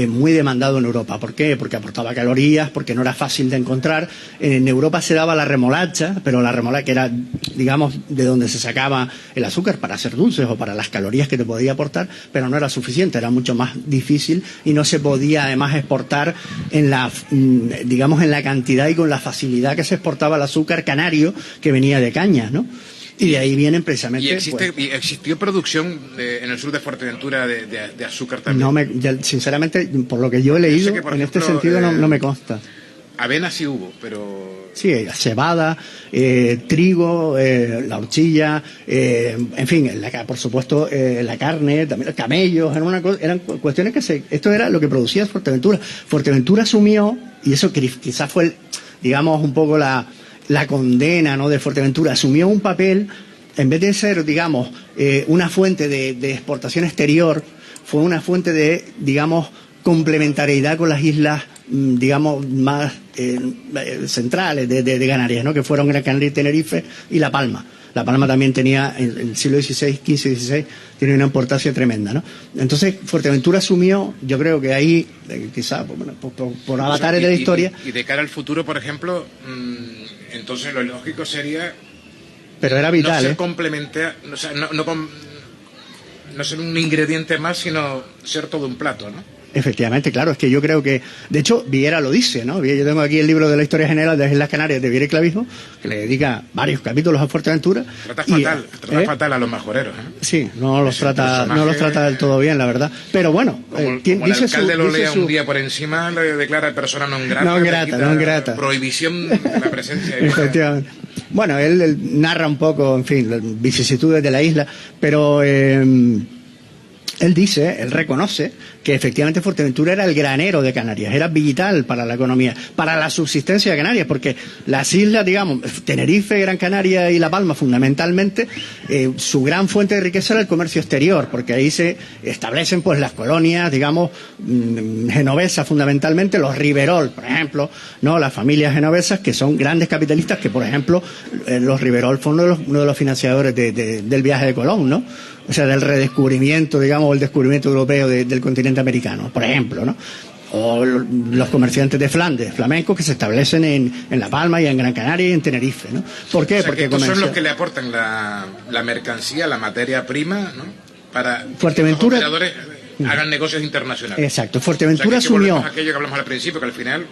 muy demandado en Europa. ¿Por qué? Porque aportaba calorías, porque no era fácil de encontrar. En Europa se daba la remolacha, pero la remolacha, que era, digamos, de donde se sacaba el azúcar para hacer dulces o para las calorías que te podía aportar, pero no era suficiente, era mucho más difícil, y no se podía además exportar en la cantidad y con la facilidad que se exportaba el azúcar canario que venía de cañas, ¿no? Y de ahí vienen precisamente... ¿Y existió producción en el sur de Fuerteventura de azúcar también? Sinceramente, por lo que yo he leído, en ejemplo, este sentido no me consta. Avena sí hubo, pero... Sí, cebada, trigo, la horchilla, en fin, por supuesto, la carne, también camellos, eran cuestiones que esto era lo que producía Fuerteventura. Fuerteventura asumió, y eso quizás fue, digamos, un poco la condena, ¿no?, de Fuerteventura, asumió un papel, en vez de ser, digamos, una fuente de exportación exterior, fue una fuente de, digamos, complementariedad con las islas, digamos, más centrales de Canarias, ¿no?, que fueron Gran Canaria y Tenerife y La Palma. La Palma también tenía, en el siglo XVI, XV, XVI, tiene una importancia tremenda, ¿no? Entonces, Fuerteventura asumió, yo creo que ahí, quizás, bueno, por avatares de la historia... Y de cara al futuro, por ejemplo, entonces lo lógico sería... Pero era vital, no ser complementario, no ser un ingrediente más, sino ser todo un plato, ¿no? Efectivamente, claro, es que yo creo que, de hecho, Viera lo dice, ¿no? Yo tengo aquí el libro de la historia general de las Islas Canarias de Viera y Clavijo, que le dedica varios capítulos a Fuerteventura. Trata fatal a los majoreros, ¿eh? Sí, no los trata del todo bien, la verdad. Pero bueno, como el alcalde lo lea un día por encima, le declara persona non grata. Non grata. Prohibición de la presencia de Efectivamente. Bueno, él narra un poco, en fin, las vicisitudes de la isla, pero él reconoce que efectivamente Fuerteventura era el granero de Canarias, era vital para la economía, para la subsistencia de Canarias, porque las islas, digamos, Tenerife, Gran Canaria y La Palma, fundamentalmente, su gran fuente de riqueza era el comercio exterior, porque ahí se establecen pues las colonias, digamos, genovesas fundamentalmente, los Riverol, por ejemplo, ¿no? Las familias genovesas que son grandes capitalistas, que por ejemplo, los Riverol fueron uno de los financiadores del viaje de Colón, ¿no? O sea, del redescubrimiento, digamos, el descubrimiento europeo del continente americano, por ejemplo, ¿no? O los comerciantes de Flandes, flamencos, que se establecen en La Palma y en Gran Canaria y en Tenerife, ¿no? ¿Por qué? O sea, porque estos son los que le aportan la mercancía, la materia prima, ¿no? Para Fuerteventura, que los operadores hagan negocios internacionales. Exacto, Fuerteventura, o sea, que asumió aquello que hablamos al principio, que al final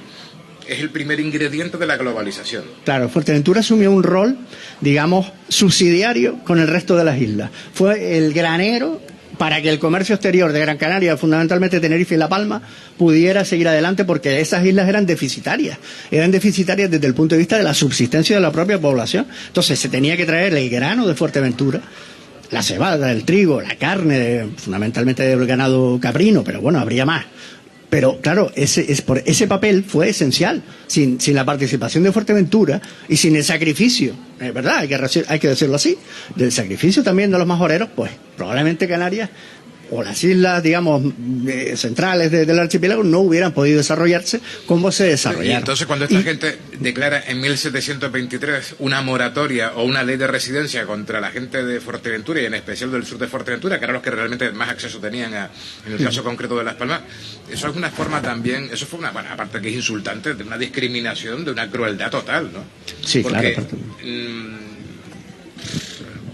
es el primer ingrediente de la globalización. Claro, Fuerteventura asumió un rol, digamos, subsidiario con el resto de las islas. Fue el granero para que el comercio exterior de Gran Canaria, fundamentalmente Tenerife y La Palma, pudiera seguir adelante, porque esas islas eran deficitarias desde el punto de vista de la subsistencia de la propia población. Entonces se tenía que traer el grano de Fuerteventura, la cebada, el trigo, la carne, fundamentalmente del ganado caprino, pero bueno, habría más. Pero claro, ese papel fue esencial. Sin la participación de Fuerteventura y sin el sacrificio, es verdad, hay que decirlo así, del sacrificio también de los majoreros, pues probablemente Canarias o las islas, digamos, centrales del archipiélago no hubieran podido desarrollarse como se desarrollaron. Y entonces cuando esta gente declara en 1723 una moratoria o una ley de residencia contra la gente de Fuerteventura y en especial del sur de Fuerteventura, que eran los que realmente más acceso tenían en el caso concreto de Las Palmas, eso es una forma también, eso fue una, bueno, aparte que es insultante, de una discriminación, de una crueldad total, ¿no? Sí, porque, claro.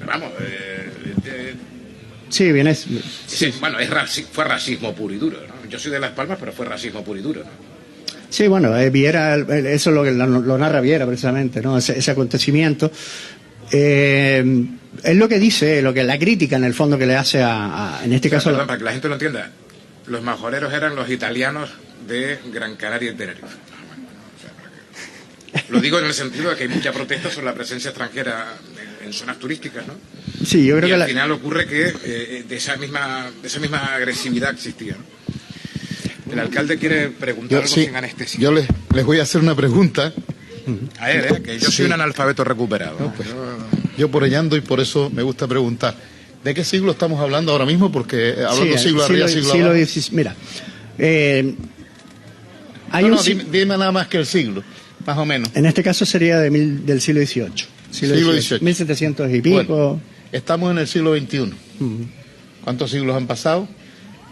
Vamos, sí, bien sí, bueno, fue racismo puro y duro, ¿no? Yo soy de Las Palmas, pero fue racismo puro y duro, ¿no? Sí, bueno, Viera, eso es lo que lo narra Viera precisamente, ¿no? Ese acontecimiento. Es lo que dice, la crítica en el fondo que le hace en este caso. Perdón, para que la gente lo entienda, los majoreros eran los italianos de Gran Canaria y Tenerife. Lo digo en el sentido de que hay mucha protesta sobre la presencia extranjera en zonas turísticas, ¿no? Sí, yo creo que al final ocurre que de esa misma agresividad existía, ¿no? El alcalde quiere preguntar algo sin anestesia. Yo les voy a hacer una pregunta. A él, que yo soy un analfabeto recuperado. No, pues, yo por allá ando y por eso me gusta preguntar. ¿De qué siglo estamos hablando ahora mismo? Porque hablando siglo arriba, siglo abajo. Mira, dime nada más que el siglo, más o menos. En este caso sería del siglo XVIII. Siglo XVIII. 1700 y pico. Bueno, estamos en el siglo XXI. ¿Cuántos siglos han pasado?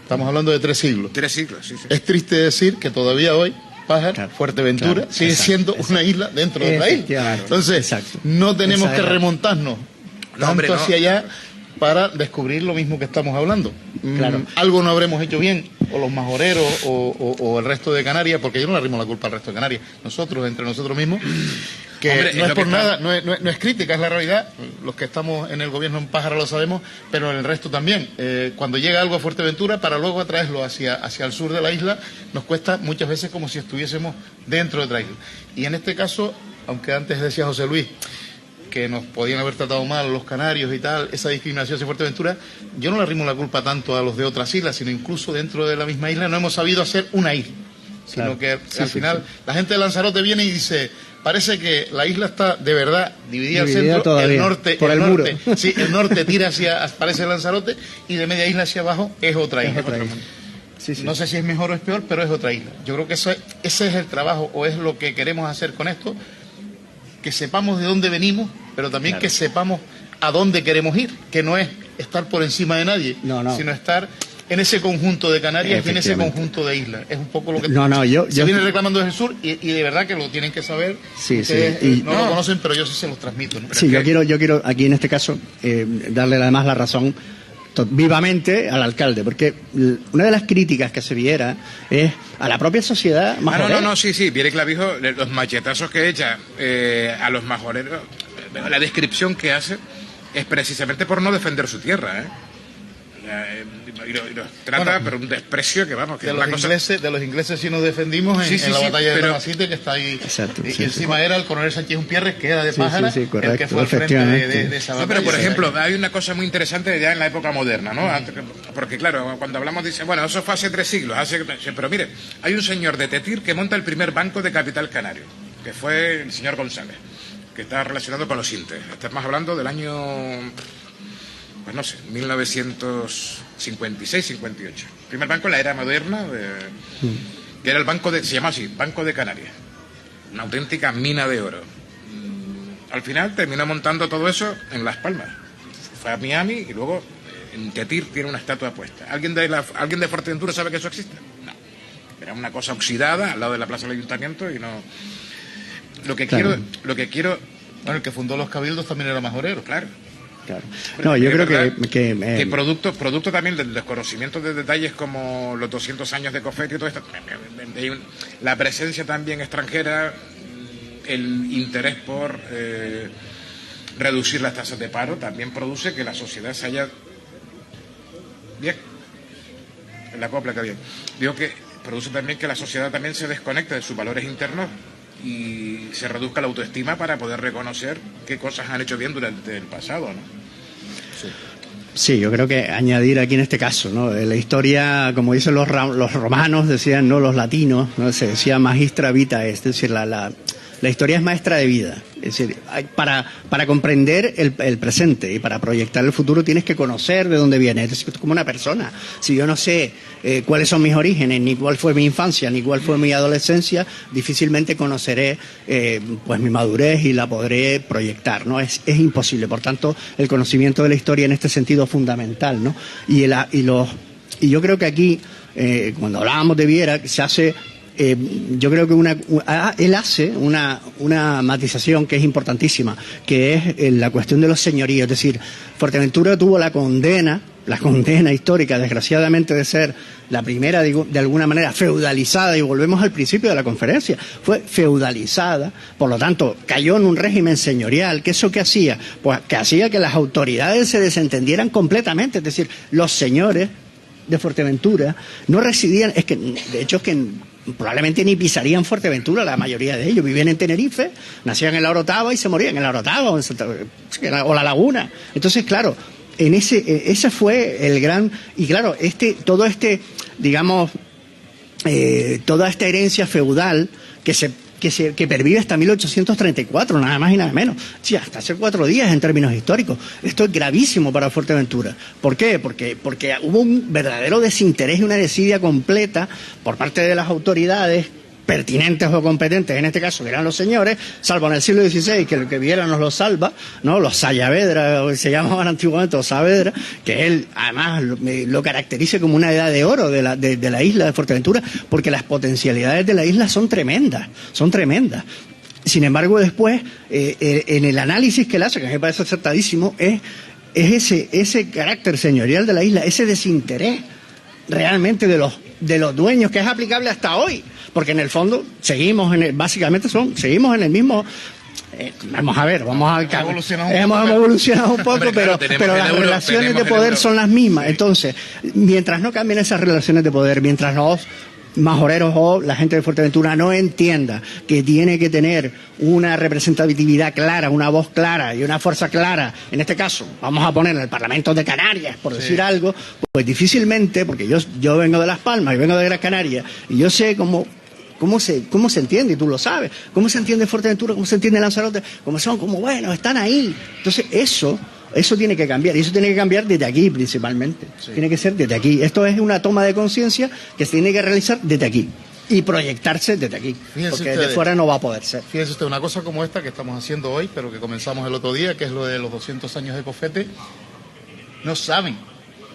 Estamos hablando de 3 siglos. 3 siglos, sí. Es triste decir que todavía hoy Pájar, Fuerteventura, sigue siendo una isla dentro de otra isla. Entonces, no tenemos que remontarnos tanto hacia allá para descubrir lo mismo que estamos hablando. Claro. Algo no habremos hecho bien, o los majoreros, o el resto de Canarias, porque yo no le arrimo la culpa al resto de Canarias. Nosotros, entre nosotros mismos, que hombre, no es por nada, no es crítica, es la realidad. Los que estamos en el gobierno en Pájara lo sabemos, pero en el resto también. Cuando llega algo a Fuerteventura, para luego atraerlo hacia el sur de la isla, nos cuesta muchas veces como si estuviésemos dentro de otra isla. Y en este caso, aunque antes decía José Luis que nos podían haber tratado mal los canarios y tal, esa discriminación hacia Fuerteventura, yo no le arrimo la culpa tanto a los de otras islas, sino incluso dentro de la misma isla no hemos sabido hacer una isla, sino que al final la gente de Lanzarote viene y dice, parece que la isla está de verdad dividida al centro, todavía, el norte, por el norte, muro. Sí, el norte tira parece Lanzarote, y de media isla hacia abajo es otra isla. No sé si es mejor o es peor, pero es otra isla. Yo creo que ese es el trabajo, o es lo que queremos hacer con esto, que sepamos de dónde venimos, pero también que sepamos a dónde queremos ir, que no es estar por encima de nadie, sino estar en ese conjunto de Canarias y en ese conjunto de islas. Es un poco lo que se viene reclamando desde el sur, y de verdad que lo tienen que saber. Ustedes no lo conocen, pero yo sí se los transmito, ¿no? Sí, yo quiero aquí en este caso darle además la razón vivamente al alcalde, porque una de las críticas que se viera es a la propia sociedad majorera. Sí, Viere Clavijo, los machetazos que echa a los majoreros, la descripción que hace es precisamente por no defender su tierra, ¿eh? Y los trata, pero un desprecio que vamos, que de los ingleses sí nos defendimos en la batalla de Ramacite, que está ahí. Exacto, y encima era el coronel Sánchez Umpierres, que era de Pájara, correcto, el que fue al frente de esa batalla. Pero por ejemplo, hay una cosa muy interesante ya en la época moderna, ¿no? Porque claro, cuando hablamos dice, bueno, eso fue hace 3 siglos, pero mire, hay un señor de Tetir que monta el primer banco de capital canario, que fue el señor González, que está relacionado con los Intes. Estamos hablando del año, pues no sé, 1956-58. Primer banco en la era moderna, que era el banco se llama así, Banco de Canarias. Una auténtica mina de oro. Al final terminó montando todo eso en Las Palmas. Fue a Miami y luego en Tetir tiene una estatua puesta. ¿Alguien de Fuerteventura sabe que eso existe? No. Era una cosa oxidada al lado de la plaza del ayuntamiento y no. Lo que quiero. Bueno, el que fundó los cabildos también era majorero. Claro. No, yo creo que producto también del desconocimiento de detalles como los 200 años de Cofete y todo esto, la presencia también extranjera, el interés por reducir las tasas de paro también produce que la sociedad se haya bien en la copla que había. Digo que produce también que la sociedad también se desconecte de sus valores internos y se reduzca la autoestima para poder reconocer qué cosas han hecho bien durante el pasado, ¿no? Sí, yo creo que añadir aquí en este caso, ¿no? La historia, como dicen los romanos, decían, no los latinos, ¿no? Se decía magistra vitae, es decir, la historia es maestra de vida. Es decir, para comprender el presente y para proyectar el futuro tienes que conocer de dónde vienes. Es decir, como una persona. Si yo no sé cuáles son mis orígenes, ni cuál fue mi infancia, ni cuál fue mi adolescencia, difícilmente conoceré pues mi madurez y la podré proyectar, ¿no? Es imposible. Por tanto, el conocimiento de la historia en este sentido es fundamental, ¿no? Y yo creo que aquí, cuando hablábamos de Viera, se hace... yo creo que él hace una matización que es importantísima, que es la cuestión de los señoríos. Es decir, Fuerteventura tuvo la condena histórica, desgraciadamente, de ser la primera, de alguna manera, feudalizada, y volvemos al principio de la conferencia, fue feudalizada, por lo tanto, cayó en un régimen señorial. ¿Qué eso qué hacía? Pues que hacía que las autoridades se desentendieran completamente, es decir, los señores de Fuerteventura no residían, de hecho es que probablemente ni pisarían Fuerteventura, la mayoría de ellos vivían en Tenerife, nacían en la Orotava y se morían en la Orotava o la Laguna. Entonces, claro, ese fue el gran, y claro, toda esta herencia feudal que pervive hasta 1834, nada más y nada menos. Sí, hasta hace 4 días en términos históricos. Esto es gravísimo para Fuerteventura. ¿Por qué? Porque hubo un verdadero desinterés y una desidia completa por parte de las autoridades pertinentes o competentes, en este caso que eran los señores, salvo en el siglo XVI, que el que Viera nos lo salva, ¿no? Los Sayavedra, se llamaban antiguamente los Saavedra, que él además lo caracteriza como una edad de oro de la isla de Fuerteventura, porque las potencialidades de la isla son tremendas. Sin embargo, después, en el análisis que él hace, que a mí me parece acertadísimo, es ese carácter señorial de la isla, ese desinterés realmente de los dueños, que es aplicable hasta hoy, porque en el fondo seguimos en el mismo. Vamos a ver, hemos evolucionado un poco, pero las relaciones de poder son las mismas. Entonces, mientras no cambien esas relaciones de poder, mientras los majoreros o la gente de Fuerteventura no entienda que tiene que tener una representatividad clara, una voz clara y una fuerza clara, en este caso vamos a poner el Parlamento de Canarias, por decir algo, pues difícilmente, porque yo vengo de Las Palmas y vengo de Gran Canaria y yo sé cómo se entiende, y tú lo sabes, cómo se entiende Fuerteventura, cómo se entiende Lanzarote, bueno, están ahí. Entonces eso tiene que cambiar, y eso tiene que cambiar desde aquí principalmente. Sí. Tiene que ser desde aquí. Esto es una toma de conciencia que se tiene que realizar desde aquí y proyectarse desde aquí, porque de fuera no va a poder ser. Fíjese usted, una cosa como esta que estamos haciendo hoy, pero que comenzamos el otro día, que es lo de los 200 años de Cofete, no saben.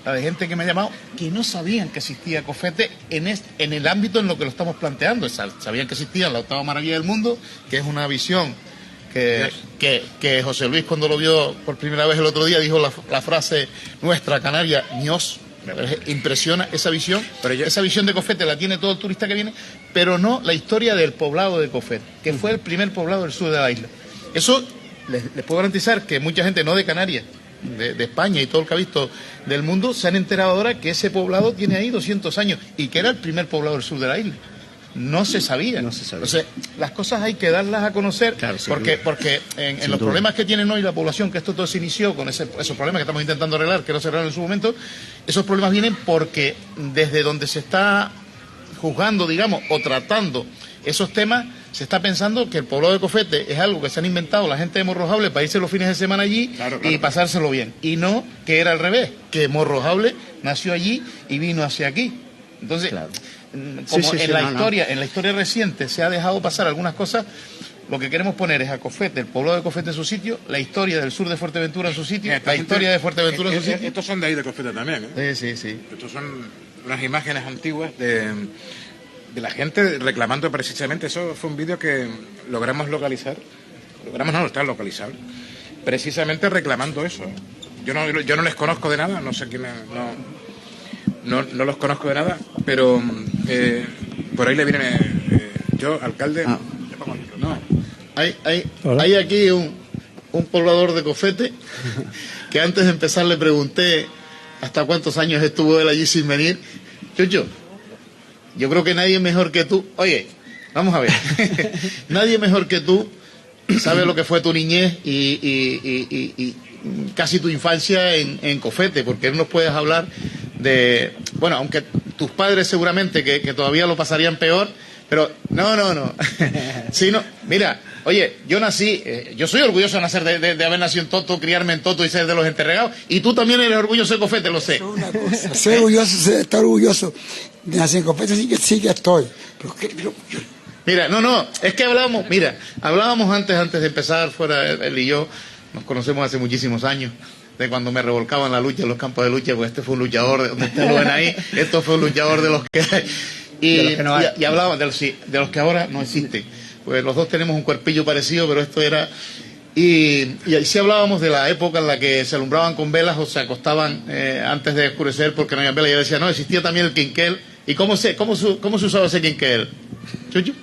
Hay gente que me ha llamado que no sabían que existía Cofete en el ámbito en lo que lo estamos planteando. Sabían que existía la 8ª maravilla del mundo, que es una visión que José Luis, cuando lo vio por primera vez el otro día, dijo la frase nuestra canaria, ños. Impresiona esa visión. Esa visión de Cofete la tiene todo el turista que viene, pero no la historia del poblado de Cofete, que fue el primer poblado del sur de la isla. Eso les puedo garantizar que mucha gente, no de Canarias, de España y todo el que ha visto del mundo, se han enterado ahora que ese poblado tiene ahí 200 años y que era el primer poblado del sur de la isla. No se sabía. Entonces, las cosas hay que darlas a conocer, claro, porque en los problemas que tienen hoy la población, que esto todo se inició con esos problemas que estamos intentando arreglar, que no se arreglaron en su momento, esos problemas vienen porque desde donde se está juzgando, digamos, o tratando esos temas, se está pensando que el poblado de Cofete es algo que se han inventado la gente de Morrojable para irse los fines de semana allí y pasárselo bien. Y no que era al revés, que Morrojable nació allí y vino hacia aquí. Entonces, como en la historia reciente se ha dejado pasar algunas cosas, lo que queremos poner es a Cofete, el poblado de Cofete en su sitio, la historia del sur de Fuerteventura en su sitio, la historia de Fuerteventura en su sitio. Estos son de ahí de Cofete también, ¿eh? Sí. Estos son unas imágenes antiguas de la gente reclamando precisamente. Eso fue un vídeo que logramos localizar. Está localizado. Precisamente reclamando eso. Yo no les conozco de nada, no sé quiénes... No los conozco de nada, pero por ahí le viene yo, alcalde. Hay aquí un poblador de Cofete que antes de empezar le pregunté hasta cuántos años estuvo él allí sin venir. Chucho, yo creo que nadie mejor que tú. Oye, vamos a ver. Nadie mejor que tú sabe lo que fue tu niñez y casi tu infancia en Cofete, porque él nos puedes hablar de, bueno, aunque tus padres seguramente que todavía lo pasarían peor, pero no. Sí, no, mira, oye, yo nací, yo soy orgulloso de nacer de haber nacido en Toto, criarme en Toto y ser de los enterregados, y tú también eres orgulloso de Cofete, lo sé. Es una cosa, estar orgulloso de nacer en Cofete, sí que estoy, pero Mira, es que hablábamos antes de empezar, fuera él y yo, nos conocemos hace muchísimos años, de cuando me revolcaba en la lucha, en los campos de lucha, pues este fue un luchador, donde ustedes lo ven ahí, esto fue un luchador de los que hay. Y hablábamos de los que ahora no existen. Pues los dos tenemos un cuerpillo parecido, pero esto era... Y ahí sí hablábamos de la época en la que se alumbraban con velas o se acostaban antes de oscurecer porque no había velas. Y yo decía, no, existía también el quinquel. ¿Y cómo se usaba ese quinquel? ¿Chucho?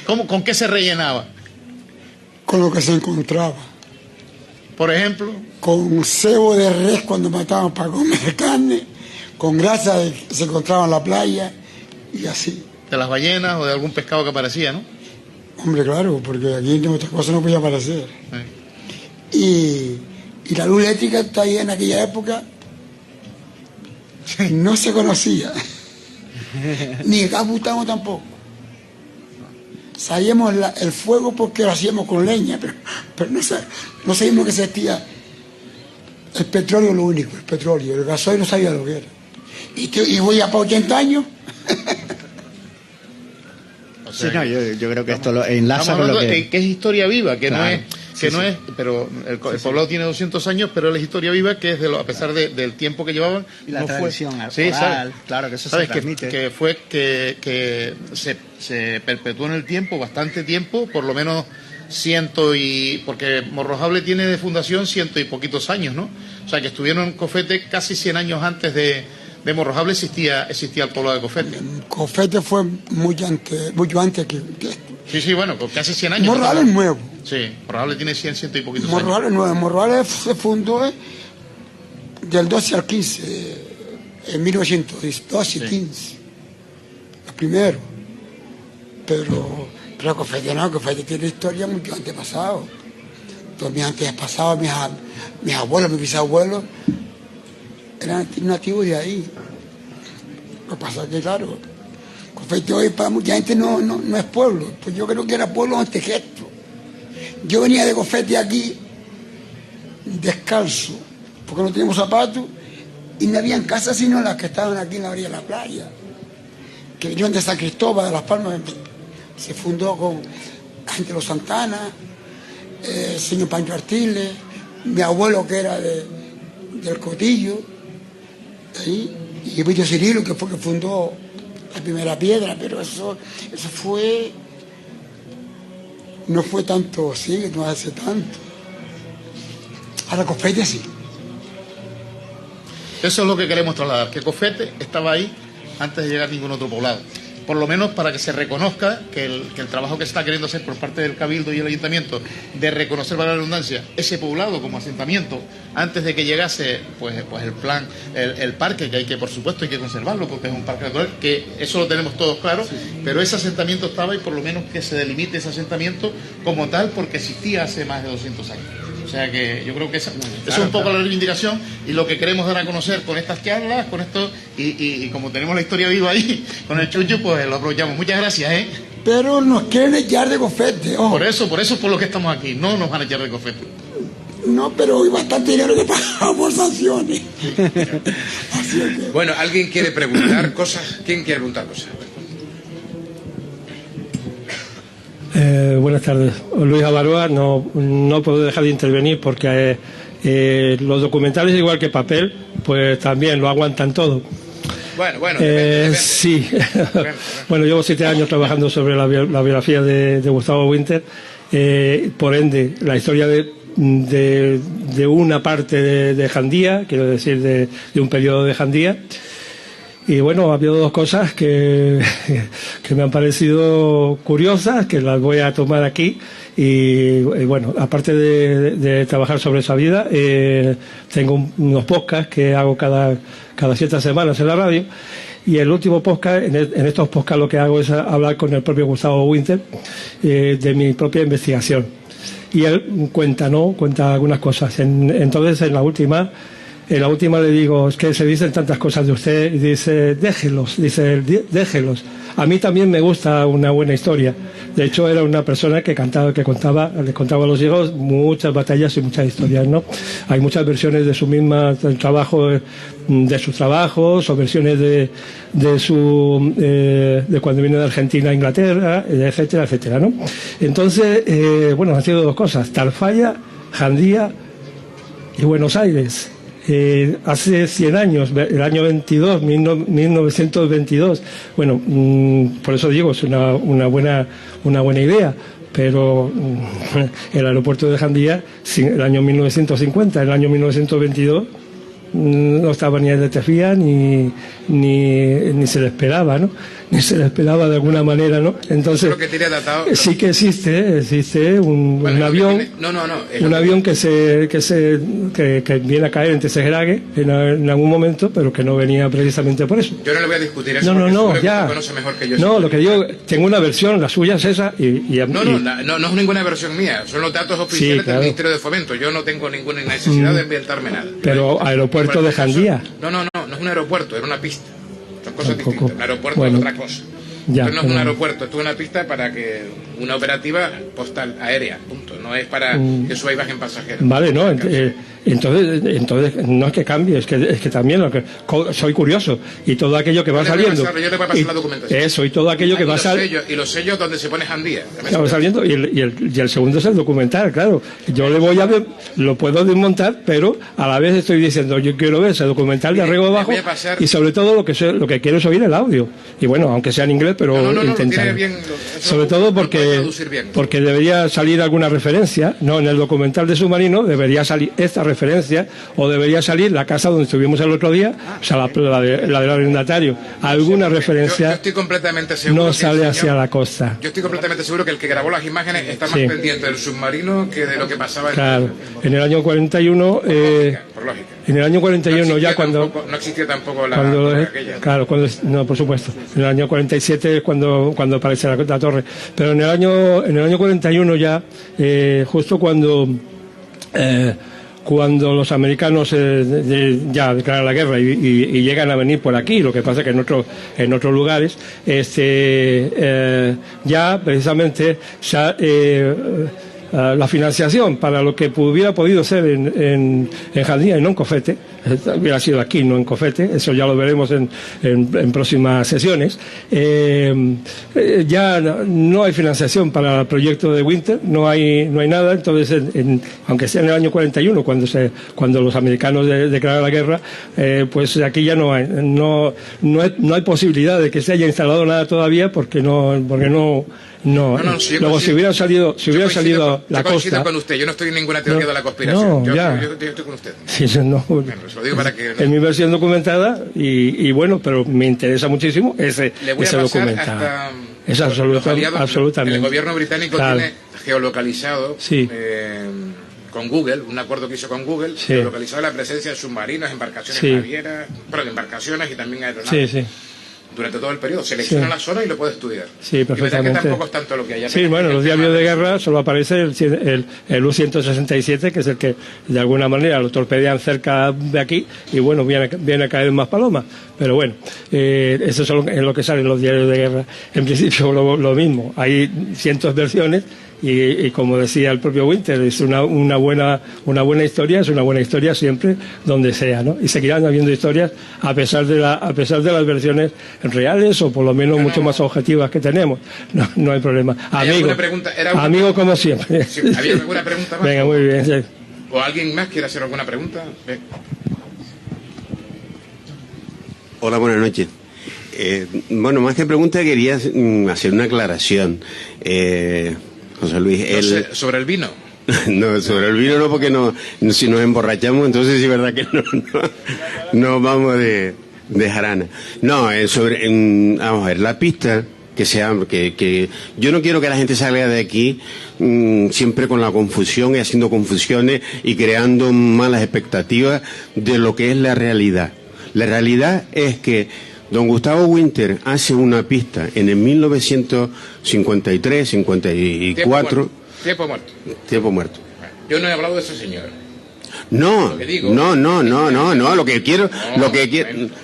¿Con qué se rellenaba? Con lo que se encontraba. Por ejemplo, con cebo de res cuando mataban para comer carne, con grasa que se encontraba en la playa y así. De las ballenas o de algún pescado que aparecía, ¿no? Hombre, claro, porque aquí en otras cosas no podía aparecer. Y la luz eléctrica está ahí en aquella época, no se conocía, ni el gas butano tampoco. Sabíamos el fuego porque lo hacíamos con leña, pero no sabíamos que existía el petróleo, lo único, el petróleo. El gasoil no sabía lo que era. Y voy a para 80 años. O sea, sí, no, yo creo que esto lo enlaza con lo que es historia viva, que claro, no es, pero el poblado tiene 200 años, pero es historia viva, que es a pesar del tiempo que llevaban. Y la tradición oral, claro, que eso ¿sabes? Se transmite. Que se perpetuó en el tiempo, bastante tiempo, por lo menos porque Morrojable tiene de fundación 100 y poquitos años, ¿no? O sea, que estuvieron en Cofete casi 100 años antes de Morrojable existía el poblado de Cofete. Cofete fue mucho antes que esto. Sí, bueno, con casi 100 años. Morrojable es nuevo. Sí, Morrojable tiene 100 y poquitos años. Morrojable es nuevo. Morrojable se fundó del 12 al 15, en 1912 y 15. Lo primero. Pero Cofete no, Cofete tiene historia mucho antepasado. Todos mis antepasados, mis abuelos, mis bisabuelos, eran nativos de ahí. Lo que pasa es que, claro, Cofete hoy para mucha gente no es pueblo. Pues yo creo que era pueblo antes que esto. Yo venía de Cofete aquí descalzo, porque no teníamos zapatos, y no habían casas sino las que estaban aquí en la orilla de la playa, que vinieron de San Cristóbal, de Las Palmas. Se fundó con gente de los Santana, el señor Pancho Artiles, mi abuelo que era del Cotillo, ahí, y Víctor Cirilo, que fue que fundó la primera piedra, pero eso fue no fue tanto, sí, no hace tanto. Ahora Cofete sí. Eso es lo que queremos trasladar, que Cofete estaba ahí antes de llegar a ningún otro poblado. Por lo menos para que se reconozca que el trabajo que se está queriendo hacer por parte del Cabildo y el Ayuntamiento de reconocer, para la redundancia, ese poblado como asentamiento antes de que llegase pues el plan, el parque, que hay que, por supuesto, hay que conservarlo porque es un parque natural, que eso lo tenemos todos claro, pero ese asentamiento estaba y por lo menos que se delimite ese asentamiento como tal porque existía hace más de 200 años. O sea que yo creo que esa es un poco la reivindicación y lo que queremos dar a conocer con estas charlas, con esto, y como tenemos la historia viva ahí, con el Chunchu, pues lo aprovechamos. Muchas gracias, ¿eh? Pero nos quieren echar de Cofete, ojo. Por eso es por lo que estamos aquí, no nos van a echar de Cofete. No, pero hay bastante dinero que pagamos sanciones. Así que... Bueno, ¿alguien quiere preguntar cosas? ¿Quién quiere preguntar cosas? Buenas tardes. Luis Avaroa, no puedo dejar de intervenir porque los documentales, igual que papel, pues también lo aguantan todo. Bueno, depende. Sí. Bueno, llevo 7 años trabajando sobre la biografía de Gustavo Winter. Por ende, la historia de una parte de Jandía, quiero decir, de un periodo de Jandía. Y bueno, ha habido 2 cosas que me han parecido curiosas, que las voy a tomar aquí. Y bueno, aparte de trabajar sobre esa vida, tengo unos podcasts que hago cada ciertas semanas en la radio. Y el último podcast, en estos podcasts lo que hago es hablar con el propio Gustavo Winter de mi propia investigación. Y él cuenta algunas cosas. Entonces, en la última le digo, es que se dicen tantas cosas de usted, y dice, déjelos. Déjelos. A mí también me gusta una buena historia. De hecho, era una persona que le contaba a los hijos muchas batallas y muchas historias, ¿no? Hay muchas versiones de del trabajo, de sus trabajos, o versiones de cuando viene de Argentina a Inglaterra, etcétera, etcétera, ¿no? Entonces, bueno, han sido 2 cosas, Tarfaya, Jandía y Buenos Aires. Hace 100 años, el año 1922, bueno, por eso digo, es una buena idea, pero el aeropuerto de Jandía, el año 1950, el año 1922, no estaba ni en Letefía ni se le esperaba, ¿no? Ni se le esperaba de alguna manera, ¿no? Entonces, sí que existe un avión, un avión que viene a caer en Tessegrague en algún momento, pero que no venía precisamente por eso. Yo no le voy a discutir eso. No, ya. Conoce mejor que yo. No, lo que digo, tengo una versión, la suya es esa no es ninguna versión mía, son los datos oficiales del Ministerio de Fomento. Yo no tengo ninguna necesidad de inventarme nada. Pero aeropuerto de Jandía. No es un aeropuerto, era una pista. Son cosas distintas. Un aeropuerto es otra cosa. Ya, no es un aeropuerto, esto es una pista para que una operativa postal aérea, punto. No es para que suba y bajen pasajeros. Vale, no, entonces no es que cambie, es que también soy curioso y todo aquello que va saliendo. Yo le voy a pasar la documentación. Eso, y todo aquello que va saliendo. Y los sellos donde se pone Jandía. Va saliendo, y el segundo es el documental, claro. Yo lo puedo desmontar, pero a la vez estoy diciendo, yo quiero ver ese documental de arriba abajo, y sobre todo lo que quiero es oír el audio. Y bueno, aunque sea en inglés, pero intentar. Sobre todo porque debería salir alguna referencia, no, en el documental de Submarino debería salir esta referencia, o debería salir la casa donde estuvimos el otro día, o sea, la del arrendatario, alguna referencia. Yo estoy completamente seguro no sale hacia la costa. Yo estoy completamente seguro que el que grabó las imágenes está más pendiente del submarino que de lo que pasaba en el año 41. Por lógica. En el año 41 ya cuando no existía tampoco la aquella. Claro, no, por supuesto. En el año 47 es cuando aparece la torre, pero en el año 41 ya, justo cuando los americanos ya declaran la guerra y llegan a venir por aquí, lo que pasa que en otros lugares, ya precisamente la financiación para lo que hubiera podido ser en Jandía y no en Cofete, hubiera sido aquí, no en Cofete, eso ya lo veremos en próximas sesiones. Ya no hay financiación para el proyecto de Winter, no hay nada, entonces aunque sea en el año 41 cuando los americanos declararon la guerra, pues aquí ya no hay posibilidad de que se haya instalado nada todavía porque no luego si hubiera salido la costa. Yo coincido con usted, yo no estoy en ninguna teoría de la conspiración. Yo estoy con usted. Sí, no. Bueno, lo digo para que... Es mi versión documentada y bueno, pero me interesa muchísimo ese documental. Es absolutamente. El gobierno británico tiene geolocalizado con Google, un acuerdo que hizo con Google, geolocalizado la presencia de submarinos, embarcaciones navieras, embarcaciones y también aeronaves. Sí. Durante todo el periodo, selecciona la zona y lo puede estudiar. Sí, perfectamente. Y que tampoco es tanto lo que hay. Sí, bueno, los diarios de guerra solo aparece el U-167, que es el que de alguna manera lo torpedean cerca de aquí y bueno, viene a caer más palomas. Pero bueno, eso es lo que sale en los diarios de guerra. En principio lo mismo, hay cientos de versiones. Y como decía el propio Winter, es una buena historia, es una buena historia siempre donde sea, ¿no? Y seguirán habiendo historias a pesar de las versiones reales o por lo menos mucho más objetivas que tenemos. No hay problema. Amigo como siempre. Sí, ¿había alguna pregunta más? Venga, muy bien. Sí. ¿O alguien más quiere hacer alguna pregunta? Hola, buenas noches. Bueno, más que pregunta quería hacer una aclaración. José Luis, ¿sobre el vino? No, sobre el vino no, porque si nos emborrachamos, entonces sí es verdad que no vamos de jarana. No, vamos a ver, la pista que yo no quiero que la gente salga de aquí siempre con la confusión y haciendo confusiones y creando malas expectativas de lo que es la realidad. La realidad es que don Gustavo Winter hace una pista en el 1953, 54... Tiempo muerto. Yo no he hablado de ese señor. No, lo que quiero...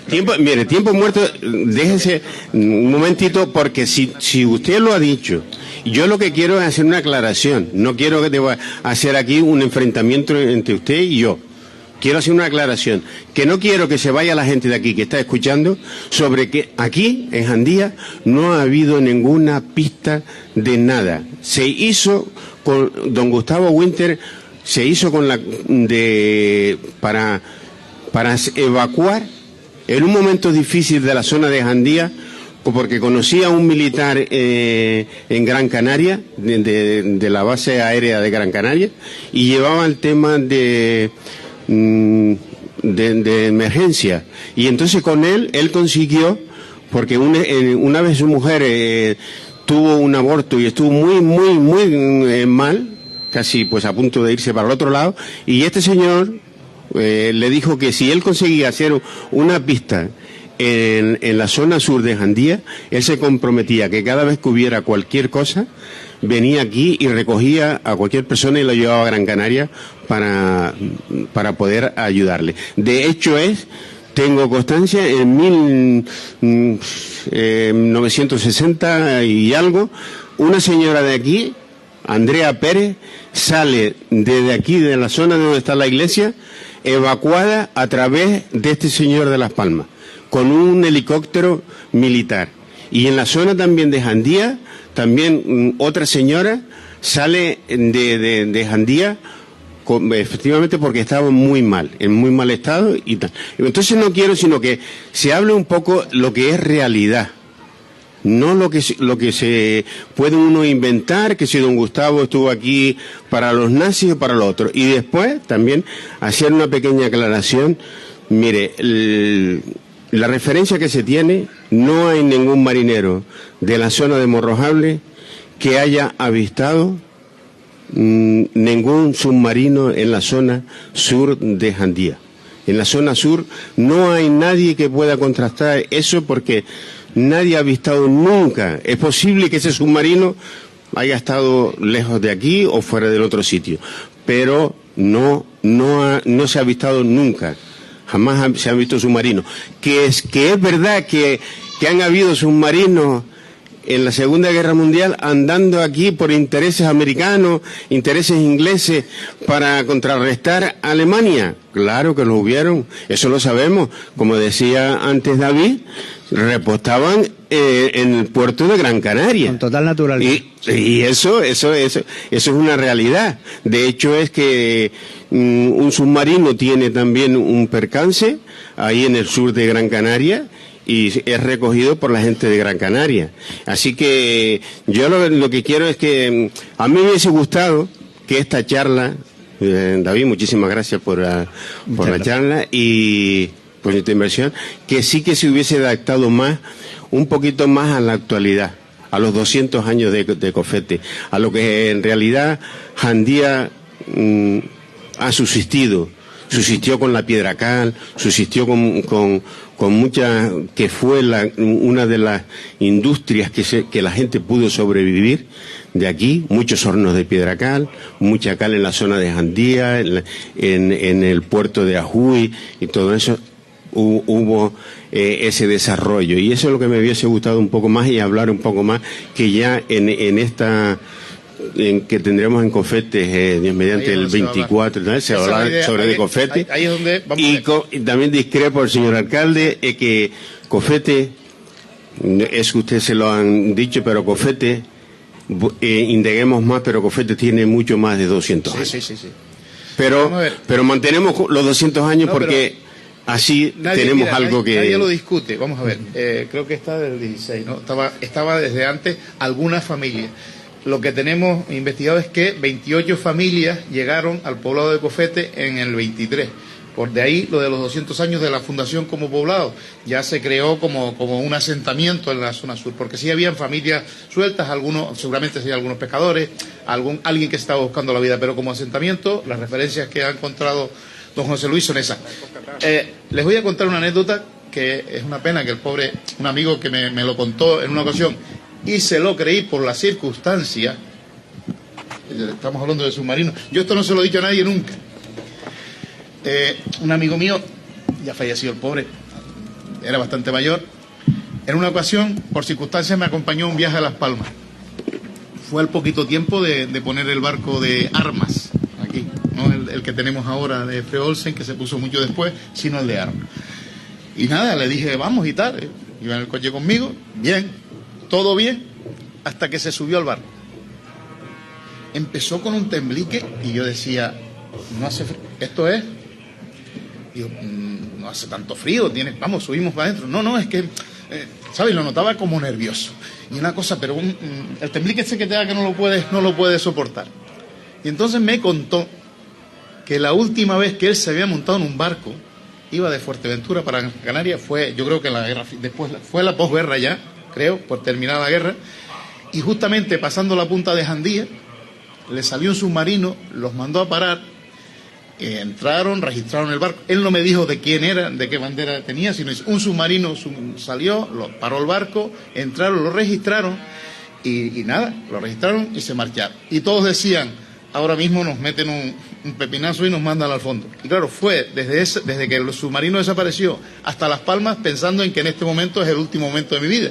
Tiempo muerto, déjese un momentito, porque si usted lo ha dicho, yo lo que quiero es hacer una aclaración. No quiero que te vaya a hacer aquí un enfrentamiento entre usted y yo. Quiero hacer una aclaración, que no quiero que se vaya la gente de aquí que está escuchando sobre que aquí, en Jandía, no ha habido ninguna pista de nada. Se hizo con don Gustavo Winter, se hizo para evacuar en un momento difícil de la zona de Jandía, porque conocía a un militar en Gran Canaria, de la base aérea de Gran Canaria, y llevaba el tema de emergencia, y entonces con él consiguió, porque una vez su mujer tuvo un aborto y estuvo muy mal, casi pues a punto de irse para el otro lado, y este señor le dijo que si él conseguía hacer una pista en la zona sur de Jandía, él se comprometía que cada vez que hubiera cualquier cosa, venía aquí y recogía a cualquier persona y lo llevaba a Gran Canaria para poder ayudarle. De hecho tengo constancia, en 1960 y algo, una señora de aquí, Andrea Pérez, sale desde aquí, de la zona donde está la iglesia, evacuada a través de este señor de Las Palmas, con un helicóptero militar. Y en la zona también de Jandía, también otra señora sale de Jandía, efectivamente porque estaba muy mal, en muy mal estado y tal. Entonces no quiero sino que se hable un poco lo que es realidad, no lo que se puede uno inventar, que si don Gustavo estuvo aquí para los nazis o para lo otro. Y después también hacer una pequeña aclaración. Mire, la referencia que se tiene, no hay ningún marinero de la zona de Morrojable que haya avistado ningún submarino en la zona sur de Jandía. En la zona sur no hay nadie que pueda contrastar eso, porque nadie ha avistado nunca. Es posible que ese submarino haya estado lejos de aquí o fuera del otro sitio, pero no se ha avistado nunca. Jamás se han visto submarinos. Que es verdad que han habido submarinos en la Segunda Guerra Mundial andando aquí por intereses americanos, intereses ingleses para contrarrestar a Alemania? Claro que lo hubieron, eso lo sabemos. Como decía antes David, repostaban en el puerto de Gran Canaria. Con total naturalidad. Y eso es una realidad. De hecho es que un submarino tiene también un percance ahí en el sur de Gran Canaria y es recogido por la gente de Gran Canaria. Así que yo lo que quiero es que a mí me hubiese gustado que esta charla, David, muchísimas gracias por la charla y por esta inversión, que sí que se hubiese adaptado más, un poquito más a la actualidad, a los 200 años de Cofete, a lo que en realidad Jandía ha subsistió con la piedra cal, subsistió con muchas, que fue una de las industrias que la gente pudo sobrevivir de aquí, muchos hornos de piedra cal, mucha cal en la zona de Jandía, en el puerto de Ajuy y todo eso. Hubo ese desarrollo, y eso es lo que me hubiese gustado un poco más, y hablar un poco más, que ya en esta que tendremos en Cofete, Dios mediante, el 24, ¿no? Se va a hablar sobre de Cofete. Ahí es donde vamos y también discrepo al señor alcalde que Cofete, es que ustedes se lo han dicho, pero Cofete, indaguemos más, pero Cofete tiene mucho más de 200 años. Sí. Pero mantenemos los 200 años porque así tenemos algo que... Nadie lo discute. Vamos a ver, creo que está del 16, ¿no? Estaba desde antes algunas familias. Lo que tenemos investigado es que 28 familias llegaron al poblado de Cofete en el 23. Por de ahí lo de los 200 años de la fundación como poblado. Ya se creó como un asentamiento en la zona sur, porque sí habían familias sueltas, seguramente sí algunos pescadores, alguien que estaba buscando la vida, pero como asentamiento, las referencias que ha encontrado don José Luis son esas. Les voy a contar una anécdota que es una pena que un amigo que me lo contó en una ocasión, y se lo creí por la circunstancia. Estamos hablando de submarinos. Yo esto no se lo he dicho a nadie nunca. Un amigo mío, ya falleció el pobre, era bastante mayor, en una ocasión, por circunstancias, me acompañó a un viaje a Las Palmas. Fue al poquito tiempo de poner el barco de armas aquí, no el que tenemos ahora de Fre Olsen, que se puso mucho después, sino el de armas. Y nada, le dije, vamos y tal. Iba en el coche conmigo, bien, todo bien, hasta que se subió al barco. Empezó con un temblique y yo decía, no hace frío, esto es... Digo, no hace tanto frío, vamos, subimos para adentro. No, es que, ¿sabes? Lo notaba como nervioso. Y una cosa, pero el temblique ese que te da que no lo puedes soportar. Y entonces me contó que la última vez que él se había montado en un barco, iba de Fuerteventura para Canarias, yo creo que la guerra, después fue la posguerra ya, creo, por terminar la guerra, y justamente pasando la punta de Jandía, le salió un submarino, los mandó a parar. Entraron, registraron el barco. Él no me dijo de quién era, de qué bandera tenía, sino un submarino salió, paró el barco, entraron, lo registraron y nada, lo registraron y se marcharon. Y todos decían, ahora mismo nos meten un pepinazo y nos mandan al fondo. Y claro, fue desde que el submarino desapareció hasta Las Palmas, pensando en que en este momento es el último momento de mi vida.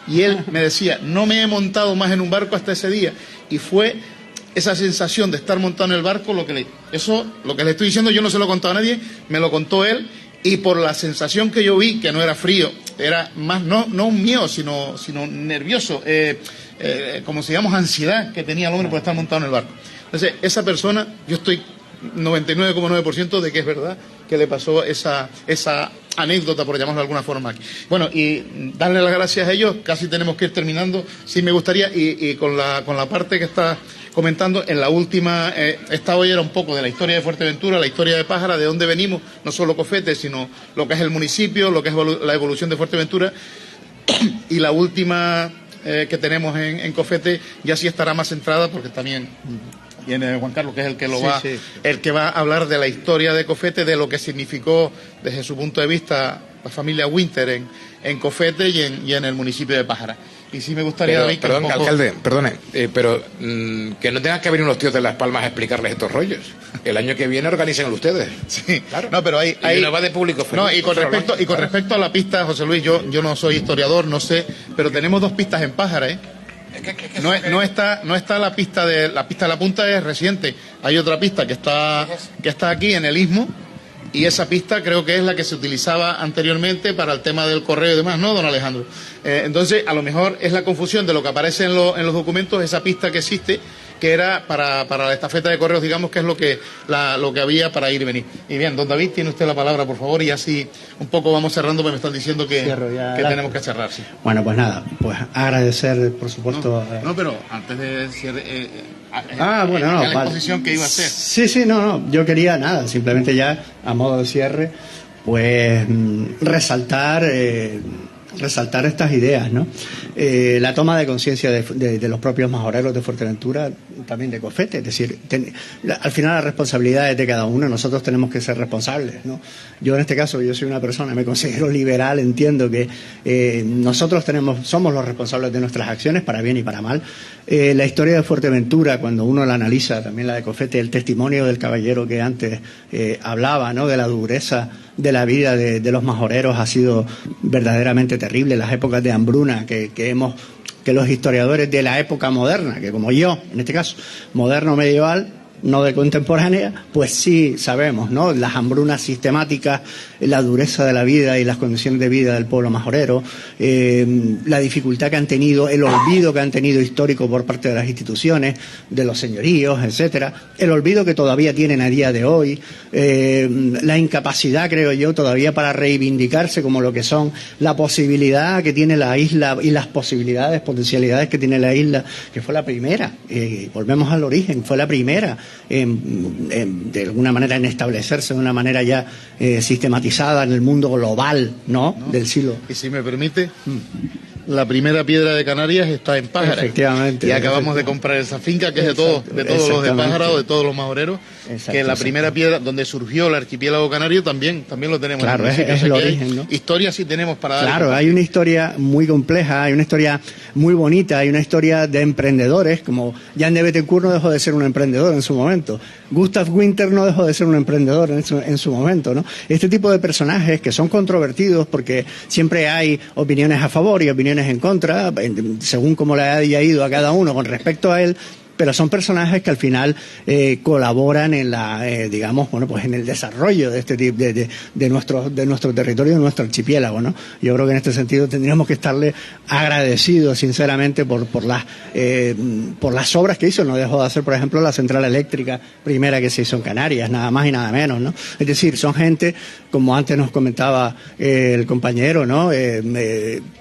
Y él me decía, no me he montado más en un barco hasta ese día. Y fue esa sensación de estar montado en el barco, lo que le estoy diciendo yo no se lo he contado a nadie, me lo contó él, y por la sensación que yo vi, que no era frío, era más, no un miedo, sino nervioso, como si digamos ansiedad que tenía el hombre por estar montado en el barco. Entonces, esa persona, yo estoy 99,9% de que es verdad que le pasó esa anécdota, por llamarlo de alguna forma aquí. Bueno, y darle las gracias a ellos, casi tenemos que ir terminando, sí me gustaría, y con la parte que está comentando, en la última, esta hoy era un poco de la historia de Fuerteventura, la historia de Pájara, de dónde venimos, no solo Cofete, sino lo que es el municipio, lo que es la evolución de Fuerteventura, y la última que tenemos en Cofete ya sí estará más centrada, porque también viene Juan Carlos, que es el que va a hablar de la historia de Cofete, de lo que significó desde su punto de vista la familia Winter en Cofete y en el municipio de Pájara. Y sí me gustaría, pero, David, que perdón, un poco... alcalde, perdone, que no tengan que venir unos tíos de Las Palmas a explicarles estos rollos. El año que viene organizan ustedes. Sí, claro. No, pero hay y uno va de público feliz. No, y con respecto a la pista, José Luis, yo no soy historiador, no sé, pero tenemos 2 pistas en Pájara, ¿eh? No está la pista de la punta, es reciente. Hay otra pista que está aquí en el Istmo, y esa pista creo que es la que se utilizaba anteriormente para el tema del correo y demás, ¿no, don Alejandro? Entonces, a lo mejor es la confusión de lo que aparece en los documentos, esa pista que existe, que era para la estafeta de correos, digamos, que es lo que había para ir y venir. Y bien, don David, tiene usted la palabra, por favor, y así un poco vamos cerrando, porque me están diciendo que tenemos que cerrar. Sí. Bueno, pues nada, pues agradecer, por supuesto... No, pero antes de cierre... la exposición que iba a hacer. Sí, no, yo quería nada, simplemente ya a modo de cierre, pues resaltar estas ideas, ¿no? La toma de conciencia de los propios majoreros de Fuerteventura, también de Cofete, es decir, al final la responsabilidad es de cada uno, nosotros tenemos que ser responsables, ¿no? Yo en este caso, yo soy una persona, me considero liberal, entiendo que nosotros somos los responsables de nuestras acciones, para bien y para mal. La historia de Fuerteventura, cuando uno la analiza, también la de Cofete, el testimonio del caballero que antes hablaba, ¿no?, de la dureza de la vida de los majoreros, ha sido verdaderamente terrible. Las épocas de hambruna que los historiadores de la época moderna, que como yo, en este caso, moderno medieval, no de contemporánea, pues sí sabemos, ¿no?, las hambrunas sistemáticas, la dureza de la vida y las condiciones de vida del pueblo majorero, la dificultad que han tenido, el olvido que han tenido histórico por parte de las instituciones, de los señoríos, etcétera, el olvido que todavía tienen a día de hoy, la incapacidad, creo yo, todavía para reivindicarse como lo que son, la posibilidad que tiene la isla y las potencialidades que tiene la isla, que fue la primera, volvemos al origen, fue la primera de alguna manera en establecerse de una manera ya sistematizada en el mundo global, ¿no?, del siglo. Y si me permite, la primera piedra de Canarias está en Pájara. Efectivamente. Y acabamos de comprar esa finca que es de todos los de Pájara o de todos los majoreros, que la primera piedra donde surgió el archipiélago canario también lo tenemos. Claro, es el origen, ¿no? Historia sí tenemos para dar. Claro, hay una historia muy compleja, hay una historia muy bonita, hay una historia de emprendedores, como Jan de Bettencourt no dejó de ser un emprendedor en su momento, Gustav Winter no dejó de ser un emprendedor en su momento, ¿no? Este tipo de personajes que son controvertidos porque siempre hay opiniones a favor y opiniones en contra, según cómo le haya ido a cada uno con respecto a él, pero son personajes que al final colaboran en en el desarrollo de este tipo de nuestro territorio, de nuestro archipiélago, ¿no? Yo creo que en este sentido tendríamos que estarle agradecidos sinceramente por las obras que hizo. No dejó de hacer, por ejemplo, la central eléctrica primera que se hizo en Canarias, nada más y nada menos, ¿no? Es decir, son gente, como antes nos comentaba el compañero, ¿no?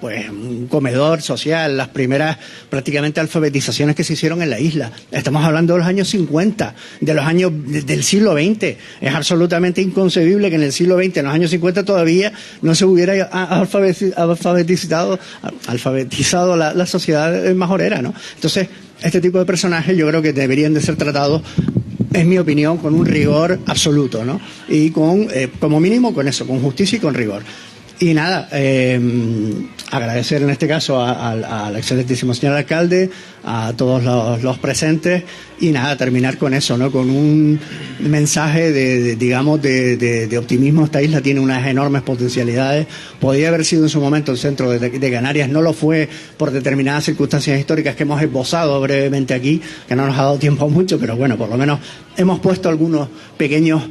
Pues un comedor social, las primeras prácticamente alfabetizaciones que se hicieron en la isla. Estamos hablando de los años 50, del siglo XX. Es absolutamente inconcebible que en el siglo XX, en los años 50, todavía no se hubiera alfabetizado la sociedad majorera, ¿no? Entonces, este tipo de personajes yo creo que deberían de ser tratados, en mi opinión, con un rigor absoluto, ¿no? Y como mínimo con eso, con justicia y con rigor. Y nada, agradecer en este caso al excelentísimo señor alcalde, a todos los presentes, y nada, terminar con eso, ¿no? Con un mensaje de optimismo. Esta isla tiene unas enormes potencialidades. Podría haber sido en su momento el centro de Canarias, no lo fue por determinadas circunstancias históricas que hemos esbozado brevemente aquí, que no nos ha dado tiempo mucho, pero bueno, por lo menos hemos puesto algunos pequeños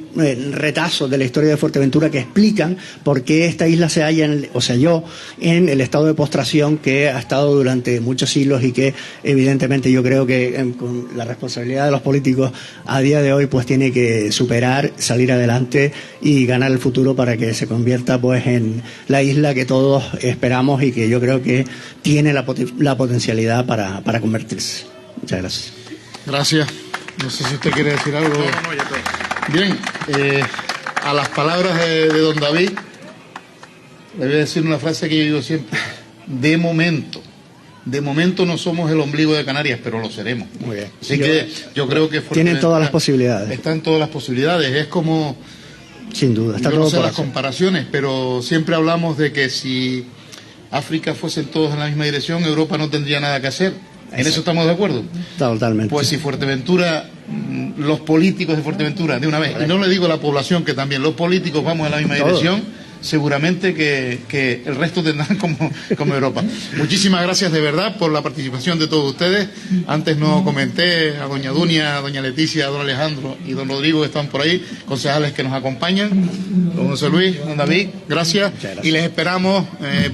retazos de la historia de Fuerteventura que explican por qué esta isla se halla en el estado de postración que ha estado durante muchos siglos, y que evidentemente yo creo que con la responsabilidad de los políticos a día de hoy pues tiene que superar, salir adelante y ganar el futuro para que se convierta pues en la isla que todos esperamos y que yo creo que tiene la potencialidad para convertirse. Muchas gracias. Gracias. No sé si usted quiere decir algo. No, ya todo. Bien, a las palabras de don David le voy a decir una frase que yo digo siempre. De momento no somos el ombligo de Canarias, pero lo seremos. Muy bien. Así que yo creo que tienen todas las posibilidades. Están todas las posibilidades. Es como, sin duda, está yo todo no sé por las hacer. comparaciones, pero siempre hablamos de que si África fuesen todos en la misma dirección, Europa no tendría nada que hacer. ¿En eso estamos de acuerdo? Totalmente. Pues si Fuerteventura, los políticos de Fuerteventura, de una vez, y no le digo la población, que también los políticos vamos en la misma dirección, seguramente que el resto tendrán como Europa. Muchísimas gracias de verdad por la participación de todos ustedes. Antes no comenté a doña Dunia, a doña Leticia, a don Alejandro y don Rodrigo, que están por ahí, concejales que nos acompañan, don José Luis, don David, gracias. Y les esperamos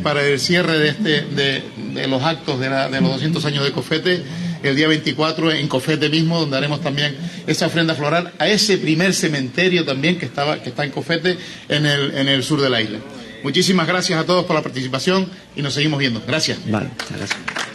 para el cierre de los actos de los 200 años de Cofete, el día 24 en Cofete mismo, donde haremos también esa ofrenda floral a ese primer cementerio también que está en Cofete, en el sur de la isla. Muchísimas gracias a todos por la participación y nos seguimos viendo. Gracias. Vale, muchas gracias.